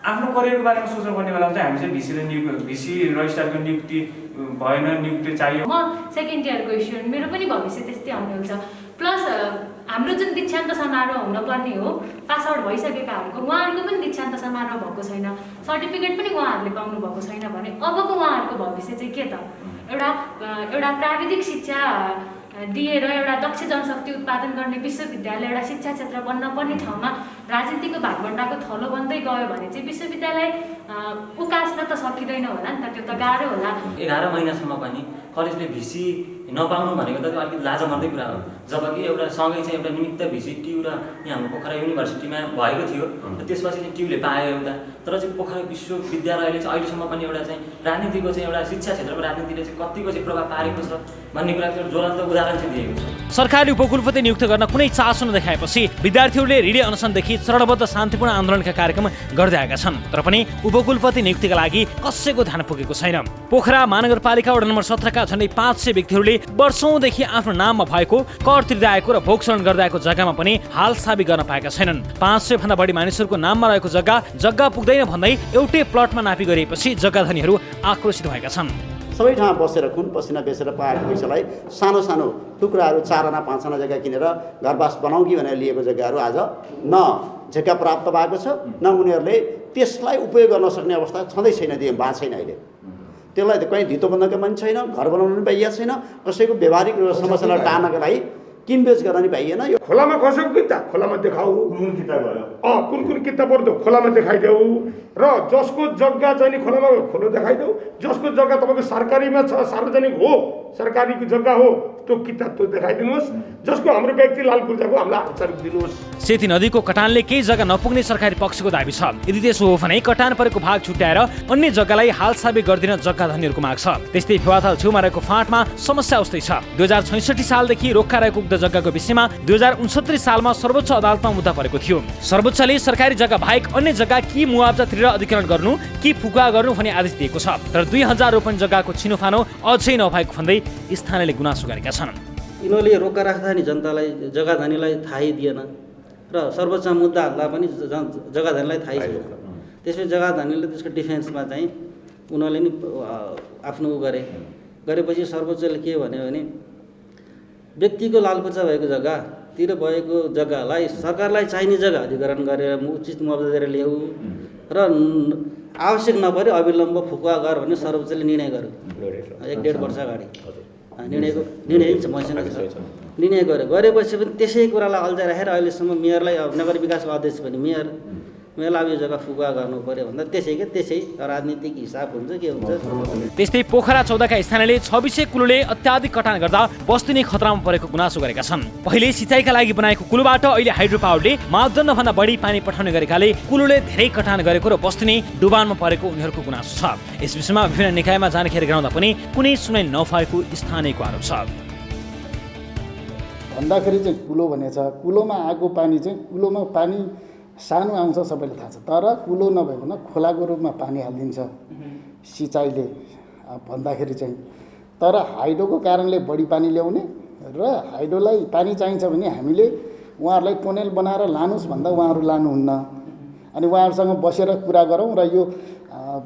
आफ्नो करियरको बारेमा सोच्नुपर्ने बेला चाहिँ हामी चाहिँ भिसी रजिस्ट्रारको नियुक्ति भएन, नियुक्ति चाहियो। म सेकेन्ड इयरको स्टुडेन्ट, मेरो पनि भविष्य त्यस्तै आउने हुन्छ। प्लस हाम्रो जुन दीक्षान्त समारोह हुनुपर्ने हो, पास आउट भइसकेकाहरूको उहाँहरूको पनि दीक्षान्त समारोह भएको छैन, सर्टिफिकेट पनि उहाँहरूले पाउनु भएको छैन भने अबको उहाँहरूको भविष्य चाहिँ के त? एउटा प्राविधिक शिक्षा दिएर एउटा दक्ष जनशक्ति उत्पादन गर्ने विश्वविद्यालय एउटा शिक्षा क्षेत्र बन्न पर्ने ठाउँमा राजनीतिको भागभण्डाको थलो बन्दै गयो भने चाहिँ विश्वविद्यालय उकास्न त सकिँदैन होला नि त, त्यो त गाह्रो होला। 11 महिनासम्म पनि कलेजले भिसी नपाउनु भनेको त अलिकति लाजमर्दै कुरा हो। जबकि एउटा सँगै चाहिँ एउटा निमित्त भिसी ट्यु र यहाँ हाम्रो पोखरा युनिभर्सिटीमा भएको थियो र त्यसपछि चाहिँ ट्युले पायो एउटा, तर चाहिँ पोखरा विश्वविद्यालयले चाहिँ अहिलेसम्म पनि एउटा चाहिँ राजनीतिको चाहिँ एउटा शिक्षा क्षेत्रमा राजनीतिले चाहिँ कतिको चाहिँ प्रभाव पारेको छ भन्ने कुरा चाहिँ ज्वलन्त उदाहरण चाहिँ दिएको छ। सरकारले उपकुलपति नियुक्त गर्न कुनै चासो नदेखाएपछि विद्यार्थीहरूले ऋणी अनसनदेखि चरणबद्ध शान्तिपूर्ण आन्दोलनका कार्यक्रम गर्दै आएका छन्, तर पनि उपकुलपति नियुक्तिका लागि कसैको ध्यान पुगेको छैन। पोखरा महानगरपालिका वडा नम्बर 17 का झन्डै 500 व्यक्तिहरूले वर्षौंदेखि आफ्नो नाममा भएको, कर तिर्दै आएको र भोगशरण गर्दै आएको जग्गामा पनि हालसाबी गर्न पाएका छैनन्। 500 भन्दा बढी मानिसहरूको नाममा रहेको जग्गा पुग्दैन भन्दै एउटै प्लटमा नापी गरिएपछि जग्गाधनीहरू आक्रोशित भएका छन्। सबै ठाउँ बसेर खुन पसिना बेचेर पाएको पैसालाई सानो सानो टुक्राहरू 4 आना 5 आना जग्गा किनेर घरबास बनाऊ कि भनेर लिएको जग्गाहरू आज न झेक्का प्राप्त भएको छ, न उनीहरूले त्यसलाई उपयोग गर्न सक्ने अवस्था छँदै छैन, भएको छैन। अहिले त्यसलाई त कहीँ धितो बन्नका मान्छे छैन, घर बनाउनु पनि पाइएको छैन, कसैको व्यवहारिक समस्यालाई टार्नका लागि किनबेच गर्न नि पाइएन। यो खोलामा खसेको किता खोलामा देखाऊ, कुन किता पर्दो खोलामा देखाइदेऊ, र जसको जग्गा चाहिँ नि खोलामा खोलो देखाइदेऊ, जसको जग्गा तपाईँको सरकारीमा छ, सार्वजनिक हो, सरकारीको जग्गा हो, त्यो किताब त्यो देखाइदिनुहोस्। जसको हाम्रो व्यक्ति लाल पूर्जाको हामीलाई हस्तान्तरण दिनुहोस्। सेती नदीको कटानले केही जग्गा नपुग्ने सरकारी पक्षको दाबी छ। यदि त्यसो हो भने कटान परेको भाग छुट्याएर अन्य जग्गालाई हालसाबी गरिदिन जग्गाधनीहरूको माग छ। त्यस्तै फेवाताल छेउमा रहेको फाँटमा समस्या उस्तै छ। 2066 सालदेखि रोक्का रहेको उक्त जग्गाको विषयमा 2069 सालमा सर्वोच्च अदालतमा मुद्दा परेको थियो। सर्वोच्चले सरकारी जग्गा बाहेक अन्य जग्गा कि मुआवजा तिरेर अधिग्रहण गर्नु कि फुकुवा गर्नु भन्ने आदेश दिएको छ, तर 2000 रोपनि जग्गाको छिनोफानो अझै नभएको भन्दै स्थानीयले गुनासो गरेका छन्। यिनीहरूले रोक्का राख्दा नि जनतालाई जग्गाधनीलाई थाहै दिएन र सर्वोच्च मुद्दा हाल्दा पनि जग्गाधनीलाई थाहै छैन। त्यसपछि जग्गाधनीले त्यसको डिफेन्समा चाहिँ उनीहरूले नि आफ्नो गरेपछि सर्वोच्चले के भन्यो भने व्यक्तिको लालपुर्जा भएको जग्गातिर भएको जग्गालाई सरकारलाई चाहिने जग्गा अधिग्रहण गरेर उचित मुआवजा दिएर ल्याऊ र आवश्यक नपरे अविलम्ब फुकुवा गर भन्ने सर्वोच्चले निर्णय गर्यो 1.5 वर्ष अगाडि निर्णय छ मसँग निर्णय गरेपछि पनि त्यसै कुरालाई अल्झाइ राखेर अहिलेसम्म मेयरलाई नगर विकासको अध्यक्ष पनि मेयरलाई अब यो जग्गा फुकुवा गर्नु पर्यो भन्दा त्यसै राजनीतिक हिसाब हुन्छ के हुन्छ। त्यस्तै पोखरा 14 का स्थानीयले 2600 कुलोले अत्याधिक कटान गर्दा बस्ती नै खतरामा परेको गुनासो गरेका छन्। पहिले सिँचाइका लागि बनाएको कुलोबाट अहिले हाइड्रो पावरले मापदण्डभन्दा बढी पानी पठाउने गरेकाले कुलोले धेरै कटान गरेको र बस्ती नै डुबानमा परेको उनीहरूको गुनासो छ। यस विषयमा विभिन्न निकायमा जानकारी गराउँदा पनि कुनै सुनाइ नभएको स्थानीयको आरोप छ। भन्दाखेरि चाहिँ कुलो भनेको छ, कुलोमा आएको पानी चाहिँ कुलोमा पानी सानो आउँछ सबैले थाहा छ, तर कुलो नभइकन खोलाको रूपमा पानी हालिदिन्छ सिँचाइले भन्दाखेरि चाहिँ। तर हाइड्रोको कारणले बढी पानी ल्याउने र हाइड्रोलाई पानी चाहिन्छ भने हामीले उहाँहरूलाई टोनेल बनाएर लानुहोस् भन्दा उहाँहरू लानुहुन्न। अनि उहाँहरूसँग बसेर कुरा गरौँ र यो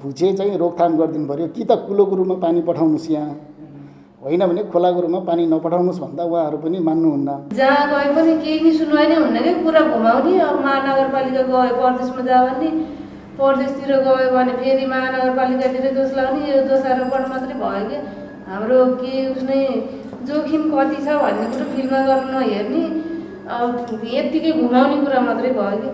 भुचे चाहिँ रोकथाम गरिदिनु पऱ्यो कि त कुलोको रूपमा पानी पठाउनुहोस् यहाँ, होइन भने खोलाको रूपमा पानी नपठाउनुहोस् भन्दा उहाँहरू पनि मान्नुहुन्न। जहाँ गए पनि केही नि सुनवाई नै हुन्न कि कुरा घुमाउने। अब महानगरपालिका गयो परदेशमा जाओ भने परदेशतिर गयो भने फेरि महानगरपालिकातिर दोष लाउने, यो दोषारोपण मात्रै भयो कि हाम्रो के उसले जोखिम कति छ भन्ने कुरो फिल्डमा गर्नु नहेर्ने, यत्तिकै घुमाउने कुरा मात्रै भयो कि।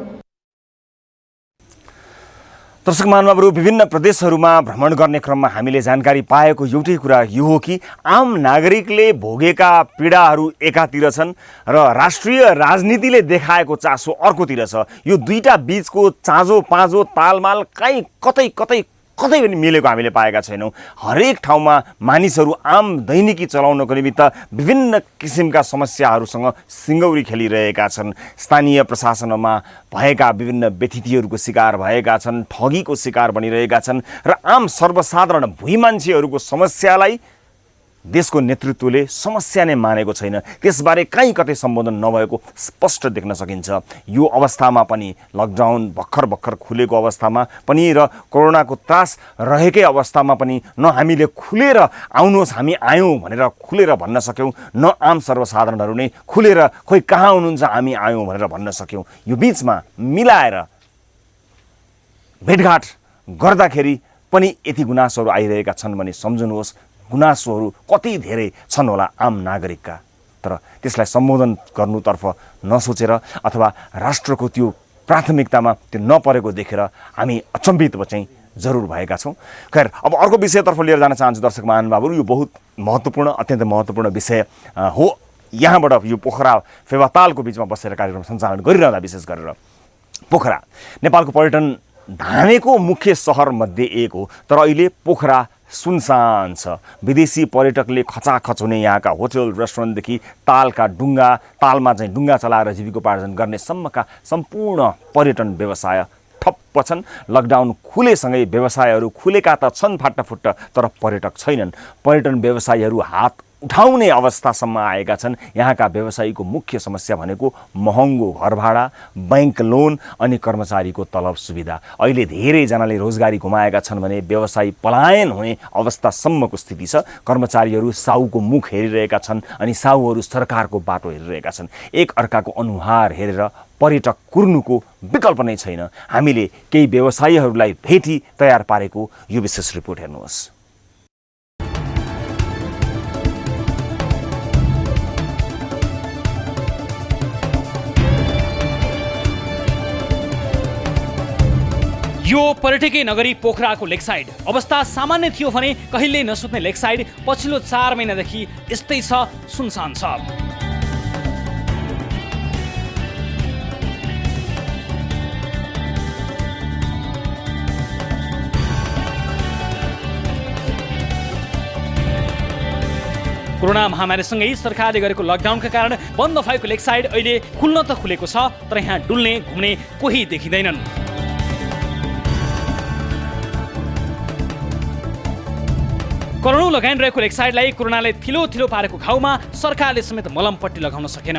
दर्शक महानुभावहरू, विभिन्न प्रदेशहरूमा भ्रमण गर्ने क्रममा हामीले जानकारी पाएको एउटै कुरा यो हो कि आम नागरिकले भोगेका पीडाहरू एकातिर छन् र राष्ट्रिय राजनीतिले देखाएको चासो अर्कोतिर छ। यो दुईटा बीचको चाँजो पाँजो तालमाल कहीँ कतै पनि मिलेको हामीले पाएका छैनौँ। हरेक ठाउँमा मानिसहरू आम दैनिकी चलाउनको निमित्त विभिन्न किसिमका समस्याहरूसँग सिङ्गौरी खेलिरहेका छन्। स्थानीय प्रशासनमा भएका विभिन्न व्यथितिहरूको शिकार भएका छन्, ठगीको शिकार बनिरहेका छन् र आम सर्वसाधारण भुइँ मान्छेहरूको समस्यालाई देशको नेतृत्वले समस्या नै मानेको छैन। त्यसबारे कहीँ कतै सम्बोधन नभएको स्पष्ट देख्न सकिन्छ। यो अवस्थामा पनि लकडाउन भर्खर खुलेको अवस्थामा पनि र कोरोनाको त्रास रहेकै अवस्थामा पनि न हामीले खुलेर आउनुहोस् हामी आयौँ भनेर खुलेर भन्न सक्यौँ, न आम सर्वसाधारणहरू नै खुलेर खोइ कहाँ हुनुहुन्छ हामी आयौँ भनेर भन्न सक्यौँ। यो बिचमा मिलाएर भेटघाट गर्दाखेरि पनि यति गुनासोहरू आइरहेका छन् भने सम्झनुहोस् गुनासोहरू कति धेरै छन् होला आम नागरिकका। तर त्यसलाई सम्बोधन गर्नुतर्फ नसोचेर अथवा राष्ट्रको त्यो प्राथमिकतामा त्यो नपरेको देखेर हामी अचम्बित चाहिँ जरुर भएका छौँ। खैर, अब अर्को विषयतर्फ लिएर जान चाहन्छु दर्शक महानुभावहरू। यो बहुत महत्त्वपूर्ण, अत्यन्त महत्त्वपूर्ण विषय हो। यहाँबाट यो पोखरा फेवातालको बिचमा बसेर कार्यक्रम सञ्चालन गरिरहँदा विशेष गरेर पोखरा नेपालको पर्यटन धामेको मुख्य सहरमध्ये एक हो, तर अहिले पोखरा सुनसान छ। विदेशी पर्यटकले खचाखच हुने यहाँका होटल रेस्टुरेन्टदेखि तालका डुङ्गा, तालमा चाहिँ डुङ्गा चलाएर जीविकोपार्जन गर्ने सम्मका सम्पूर्ण पर्यटन व्यवसाय ठप्प छन्। लकडाउन खुलेसँगै व्यवसायहरू खुलेका त छन् फाटाफुट्ट, तर पर्यटक छैनन्। पर्यटन व्यवसायीहरू हात उठाउने अवस्थासम्म आएका छन्। यहाँका व्यवसायीको मुख्य समस्या भनेको महँगो घर भाडा, बैंक लोन अनि कर्मचारीको तलब सुविधा। अहिले धेरैजनाले रोजगारी गुमाएका छन् भने व्यवसायी पलायन हुने अवस्थासम्मको स्थिति छ। कर्मचारीहरू साहुको मुख हेरिरहेका छन् अनि साहुहरू सरकारको बाटो हेरिरहेका छन्। एक अर्काको अनुहार हेरेर पर्यटक कुर्नुको विकल्प नै छैन। हामीले केही व्यवसायीहरूलाई भेटी तयार पारेको यो विशेष रिपोर्ट हेर्नुहोस्। यो पर्यटकीय नगरी पोखराको लेक साइड अवस्था सामान्य थियो भने कहिल्यै नसुत्ने लेक साइड पछिल्लो 4 महिनादेखि यस्तै छ, सुनसान छ। कोरोना महामारीसँगै सरकारले गरेको लकडाउनका कारण बन्द भएको लेक साइड अहिले खुल्न त खुलेको छ, तर यहाँ डुल्ने घुम्ने कोही देखिँदैनन्। करोडौँ लगाइरहेको लेक साइडलाई कोरोनाले थिलो पारेको घाउमा सरकारले समेत मलमपट्टी लगाउन सकेन।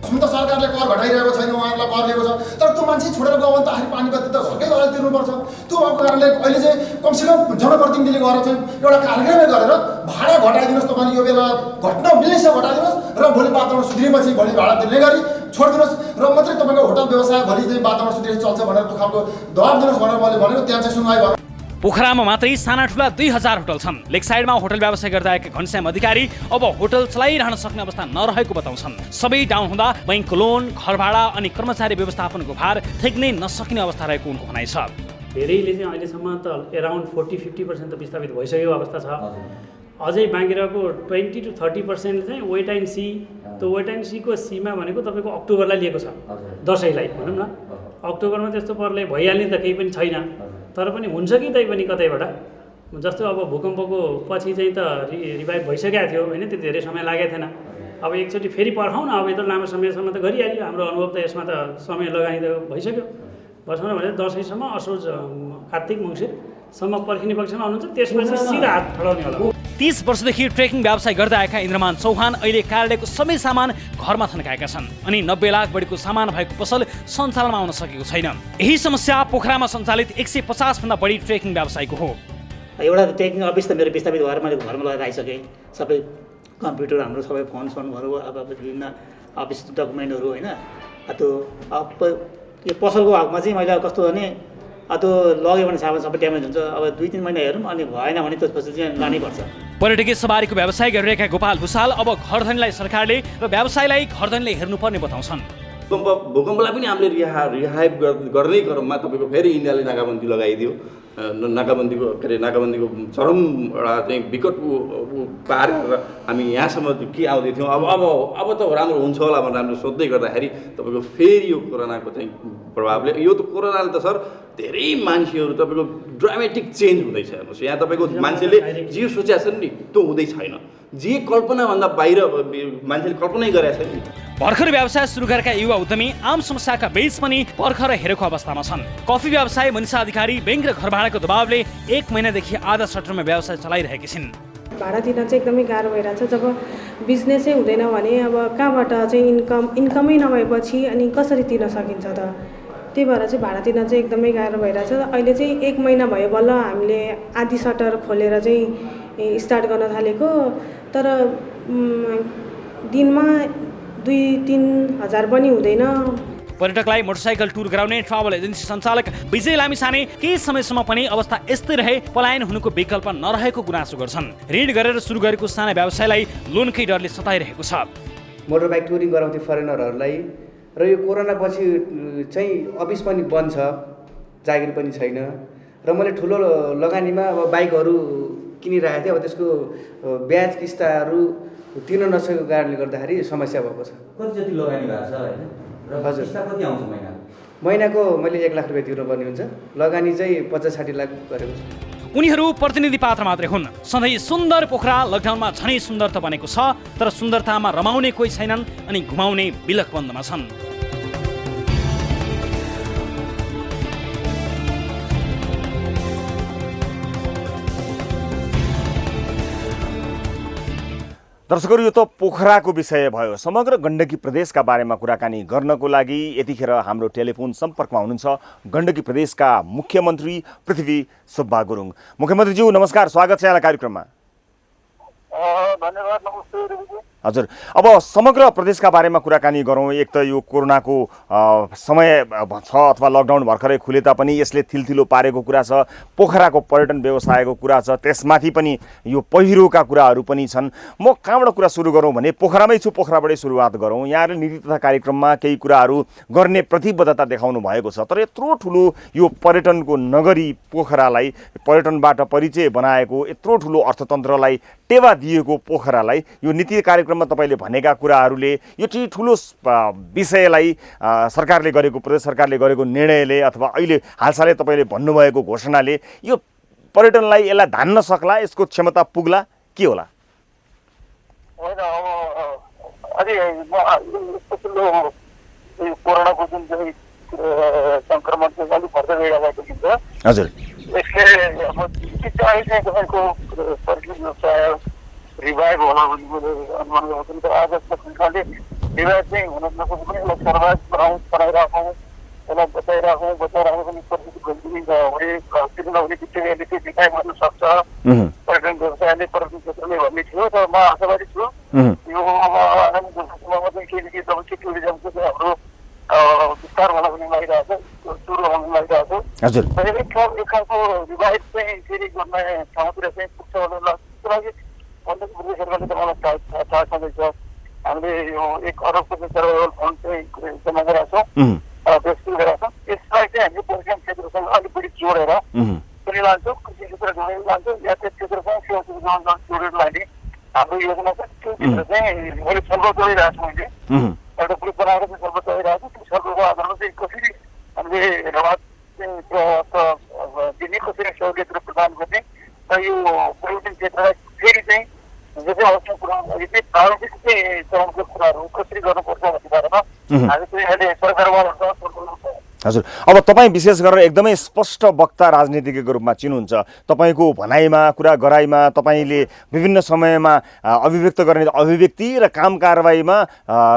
हुन त सरकारले कर घटाइरहेको छैन, उहाँहरूलाई कर लिएको छ, तर त्यो मान्छे छोडेर गयो भने त आखिर पानी बत्ती त घरकै घरलाई तिर्नुपर्छ। त्यो भएको कारणले अहिले चाहिँ कमसेकम जनप्रतिनिधिले गएर चाहिँ एउटा कार्यक्रमै गरेर भाडा घटाइदिनुहोस्, तपाईँले यो बेला घट्न मिल्ने छ घटाइदिनुहोस् र भोलि वातावरण सुध्रिएपछि भोलि भाडा तिर्ने गरी छोडिदिनुहोस् र मात्रै तपाईँको होटल व्यवसाय भोलि चाहिँ वातावरण सुध्रिए चल्छ भनेर त्यो खालको दबाब दिनुहोस् भनेर मैले भनेको, त्यहाँ चाहिँ सुनवाई भयो। पोखरामा मात्रै साना ठुला 2000 होटल छन्। लेकसाइडमा होटल व्यवसाय गर्दै आएका घनश्याम अधिकारी अब होटल चलाइरहन सक्ने अवस्था नरहेको बताउँछन्। सबै डाउन हुँदा बैंकको लोन, घर भाडा अनि कर्मचारी व्यवस्थापनको भार ठेक्नै नसकिने अवस्था रहेको उनको भनाइ छ। धेरैले चाहिँ अहिलेसम्म त अराउन्ड 40-50% त विस्थापित भइसकेको अवस्था छ। अझै बाँकी रहेको 20 to 30% चाहिँ वेट एन्ड सी। त्यो वेट एन्ड सीको सीमा भनेको तपाईँको अक्टोबरलाई लिएको छ, दसैँलाई भनौँ न। अक्टोबरमा त्यस्तो परले भइहाल्ने त केही पनि छैन, तर पनि हुन्छ कि तै पनि कतैबाट। जस्तो अब भूकम्पको पछि चाहिँ त रिभाइभ भइसकेको थियो होइन, त्यति धेरै समय लागेको थिएन। अब एकचोटि फेरि पर्खाउँ न, अब यत्रो लामो समयसम्म त गरिहाल्यो। हाम्रो अनुभव त यसमा त समय लगानी त भइसक्यो। बस्नु भने दसैँसम्म, असोज कार्तिक मङ्सिरसम्म पर्खिने पक्षमा हुनुहुन्छ, त्यसपछि सिधा हात ठडाउने होला। 30 वर्षदेखि ट्रेकिङ व्यवसाय गर्दै आएका इन्द्रमान चौहान अहिले कार्यालयको सबै सामान घरमा थन्काएका छन् अनि 90 लाख बढीको सामान भएको पसल सञ्चालनमा आउन सकेको छैन। यही समस्या पोखरामा सञ्चालित 150 भन्दा बढी ट्रेकिङ व्यवसायको हो। एउटा ट्रेकिङ अफिस त मेरो विस्थापित भएर मैले घरमा लगेर आइसकेँ। सबै कम्प्युटर हाम्रो सबै फोनहरू अब विभिन्न अफिस डकुमेन्टहरू होइन। त्यो यो पसलको हकमा चाहिँ मैले कस्तो भने त्यो लग्यो भने सामान सबै ड्यामेज हुन्छ। अब 2-3 महिना हेरौँ, अनि भएन भने त्यसपछि चाहिँ लानै पर्छ। पर्यटकीय सवारीको व्यवसाय गरिरहेका गोपाल भुसाल अब घरधनीलाई सरकारले र व्यवसायलाई घरधनीले हेर्नुपर्ने बताउँछन्। भूकम्पलाई पनि हामीले रिहाइभ गर्नै क्रममा तपाईँको फेरि इन्डियाले नाकाबन्दी लगाइदियो। नाकाबन्दीको चरम एउटा चाहिँ विकट पार गरेर हामी यहाँसम्म के आउँदै थियौँ। अब त राम्रो हुन्छ होला भनेर हामीले सोध्दै गर्दाखेरि तपाईँको फेरि यो कोरोनाको चाहिँ प्रभावले, यो त कोरोनाले त सर धेरै मान्छेहरू तपाईँको ड्रामेटिक चेन्ज हुँदैछ। हेर्नुहोस्, यहाँ तपाईँको मान्छेले जे सोचेको छ नि त्यो हुँदै छैन। जे कल्पनाभन्दा बाहिर मान्छेले कल्पनै गरेका छैन नि। भर्खर व्यवसाय सुरु गरेका युवा उद्यमी आम समस्याका बीच पनि भर्खर हेरेको अवस्थामा छन्। कफी व्यवसाय मनिषा अधिकारी बैंक र घर भाडाको दबावले 1 महिनादेखि आधा सटरमा व्यवसाय चलाइरहेकी छिन्। भाडा तिर्न चाहिँ एकदमै गाह्रो भइरहेछ। जब बिजनेसै हुँदैन भने अब कहाँबाट चाहिँ इन्कमै नभएपछि अनि कसरी तिर्न सकिन्छ त? त्यही भएर चाहिँ भाडा तिर्न चाहिँ एकदमै गाह्रो भइरहेछ। अहिले चाहिँ 1 महिना भयो बल्ल हामीले आधी सटर खोलेर चाहिँ स्टार्ट गर्न थालेको, तर दिनमा 2-3 हजार पनि हुँदैन। पर्यटकलाई मोटरसाइकल टुर गराउने ट्राभल एजेन्सी सञ्चालक विजय लामिछाने केही समयसम्म पनि अवस्था यस्तै रहे पलायन हुनुको विकल्प नरहेको गुनासो गर्छन्। ऋण गरेर सुरु गरेको साना व्यवसायलाई लोनकै डरले सताइरहेको छ। मोटरबाइक टुरिङ गराउँथे फरेनरहरूलाई, र यो कोरोनापछि चाहिँ अफिस पनि बन्द छ, जागिर पनि छैन, र मैले ठुलो लगानीमा अब बाइकहरू किनिरहेको थिएँ। अब त्यसको ब्याज किस्ताहरू तिर्न नसकेको कारणले गर्दाखेरि समस्या भएको छ। कति जति लगानी भएको छ होइन? हजुर, किस्ता कति आउँछ महिनाको मैले 1 लाख रुपियाँ तिर्नुपर्ने हुन्छ। लगानी चाहिँ 50-60 लाख गरेको छ। उनीहरू प्रतिनिधि पात्र मात्रै हुन्। सधैँ सुन्दर पोखरा लकडाउनमा झनै सुन्दर त बनेको छ, तर सुन्दरतामा रमाउने कोही छैनन् अनि घुमाउने बिलक बन्दमा छन्। दर्शकहरू, यो त पोखराको विषय भयो। समग्र गण्डकी प्रदेशका बारेमा कुराकानी गर्नको लागि यतिखेर हाम्रो टेलिफोन सम्पर्कमा हुनुहुन्छ गण्डकी प्रदेशका मुख्यमन्त्री पृथ्वी सुब्बा गुरुङ। मुख्यमन्त्रीज्यू नमस्कार, स्वागत छ यहाँलाई कार्यक्रममा। धन्यवाद, नमस्ते। हजुर, अब समग्र प्रदेशका बारेमा कुराकानी गरौँ। एक त यो कोरोनाको समय छ अथवा लकडाउन भर्खरै खुले तापनि यसले थिलथिलो पारेको कुरा छ, पोखराको पर्यटन व्यवसायको कुरा छ, त्यसमाथि पनि यो पहिरोका कुराहरू पनि छन्। म कहाँबाट कुरा सुरु गरौँ भने पोखरामै छु, पोखराबाटै सुरुवात गरौँ। यहाँले नीति तथा कार्यक्रममा केही कुराहरू गर्ने प्रतिबद्धता देखाउनु भएको छ, तर यत्रो ठुलो यो पर्यटनको नगरी पोखरालाई, पर्यटनबाट परिचय बनाएको, यत्रो ठुलो अर्थतन्त्रलाई टेवा दिएको पोखरालाई यो नीति कार्यक्रममा तपाईँले भनेका कुराहरूले यो ठुलो विषयलाई सरकारले गरेको, प्रदेश सरकारले गरेको निर्णयले अथवा अहिले हालसालै तपाईँले भन्नुभएको घोषणाले यो पर्यटनलाई यसलाई धान्न सक्ला, यसको क्षमता पुग्ला, के होला? होइन, अब अलि कोरोनाको जुन चाहिँ सङ्क्रमण चाहिँ अलिक बढ्दै गइरहेको देखिन्छ। हजुर, यसले अब चाहिँ तपाईँको सर्भिस व्यवसाय रिभाइभ होला भन्ने मैले अनुमान गरेको छु। आज सरकारले रिभाइभ चाहिँ हुन नसके पनि यसलाई सर्भाइभ बनाइराखौँ, यसलाई बचाइराखौँ पनि परिस्थिति गम्भीर नहुने, घरतिर नहुने बित्तिकै यसले चाहिँ रिभाइभ गर्न सक्छ पर्यटन व्यवसायले, पर्यटन क्षेत्रले भन्ने थियो। तर म आशावादी छु यो आगामी वर्षसम्ममा चाहिँ केही डोमेस्टिक टुरिज्मको चाहिँ हाम्रो विस्तार हुन पनि लागिरहेको छ, सुरु हुन लागिरहेको छ। हजुर एक खालको विवाहित चाहिँ फेरि गर्ने ठाउँतिर चाहिँ पुग्छ भन्ने लाग्छ। त्यसको लागि प्रदेश सरकारले त मलाई थाहा छँदैछ, हामीले यो 1 अरबको चाहिँ सर्भाइभल फन्ड चाहिँ जम्मा गरेका छौँ, व्यवस्थित गरेका छौँ। यसलाई चाहिँ हामीले पर्यटन क्षेत्रसँग अलिक बढी जोडेर पनि लान्छौँ, कृषि क्षेत्र जोडेर लान्छौँ, यातायात क्षेत्रसँग सेवा सुविधा जोडेर लाने हाम्रो योजना छ। त्यो क्षेत्र चाहिँ मैले छलफल गरिरहेको छु, मैले एउटा ग्रुप बनाएर चाहिँ छलफल गरिरहेको छु। त्यो छलफलको आधारमा चाहिँ कसरी हामीले राहत दिने, कसरी सहुलियतहरू प्रदान गर्ने र यो पर्यटन क्षेत्रलाई फेरि चाहिँ जस्तै अवसर कुराहरू अहिले चाहिँ प्रारम्भिक चाहिँ चरणको कुराहरू कसरी गर्नुपर्छ भन्ने बारेमा हामी चाहिँ अहिले सरकारवालासँग छलफल। हजुर अब तपाईँ विशेष गरेर एकदमै स्पष्ट वक्ता राजनीतिज्ञको रूपमा चिन्नुहुन्छ। तपाईँको भनाइमा कुरा गराइमा तपाईँले विभिन्न समयमा अभिव्यक्त गर्ने अभिव्यक्ति र काम कारबाहीमा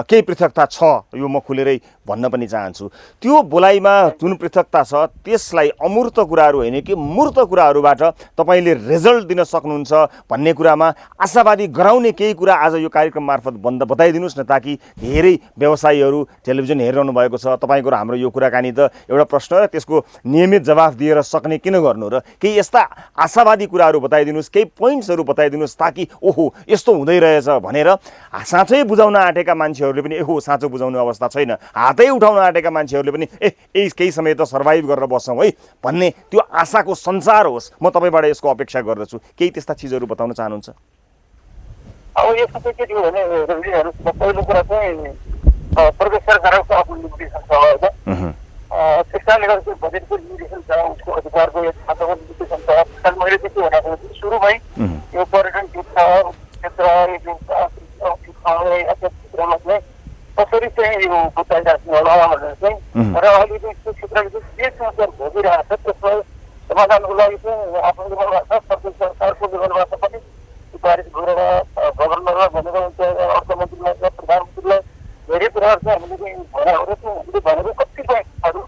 केही पृथकता छ, यो म खुलेरै भन्न पनि चाहन्छु। त्यो बोलाइमा जुन पृथकता छ त्यसलाई अमूर्त कुराहरू होइन कि मूर्त कुराहरूबाट तपाईँले रिजल्ट दिन सक्नुहुन्छ भन्ने कुरामा आशावादी गराउने केही कुरा आज यो कार्यक्रम मार्फत बताइदिनुहोस् न, ताकि धेरै व्यवसायीहरू टेलिभिजन हेरिरहनु भएको छ। तपाईँको र हाम्रो यो कुराकानी त एउटा प्रश्न र त्यसको नियमित जवाफ दिएर सक्ने किन गर्नु र केही यस्ता आशावादी कुराहरू बताइदिनुहोस्, केही पोइन्ट्सहरू बताइदिनुहोस्, ताकि ओहो यस्तो हुँदै रहेछ भनेर साँच्चै बुझाउन आँटेका मान्छेहरूले पनि एहो साँचो बुझाउने अवस्था छैन, हातै उठाउन आँटेका मान्छेहरूले पनि केही समय त सर्भाइभ गरेर बस्छौँ है भन्ने त्यो आशाको सञ्चार होस्, म तपाईँबाट यसको अपेक्षा गर्दछु। केही त्यस्ता चिजहरू बताउन चाहनुहुन्छ? अब यसमा चाहिँ के थियो भने पहिलो कुरा चाहिँ प्रदेश सरकारको आफ्नो लिमिटेसन छ होइन, शिक्षाले गर्दा चाहिँ बजेटको लिमिटेसन छ, उसको अधिकारको खाताको लिमिटेसन छ। त्यसकारण मैले चाहिँ के भनेको सुरुमै यो पर्यटन क्षेत्रमा चाहिँ कसरी चाहिँ यो बुझाइ राख्ने होला भनेर चाहिँ र अहिले चाहिँ त्यो क्षेत्रले चाहिँ के समस्या भोगिरहेको छ त्यसलाई समाधानको लागि चाहिँ आफ्नो लेभलबाट प्रदेश सरकारको लेभलबाट पनि सिफारिस गरेर गभर्नरलाई भनेर अर्थमन्त्रीलाई प्रधानमन्त्रीलाई धेरै कुराहरू चाहिँ हामीले चाहिँ भनेर चाहिँ हामीले भनेको कतिपय कुराहरू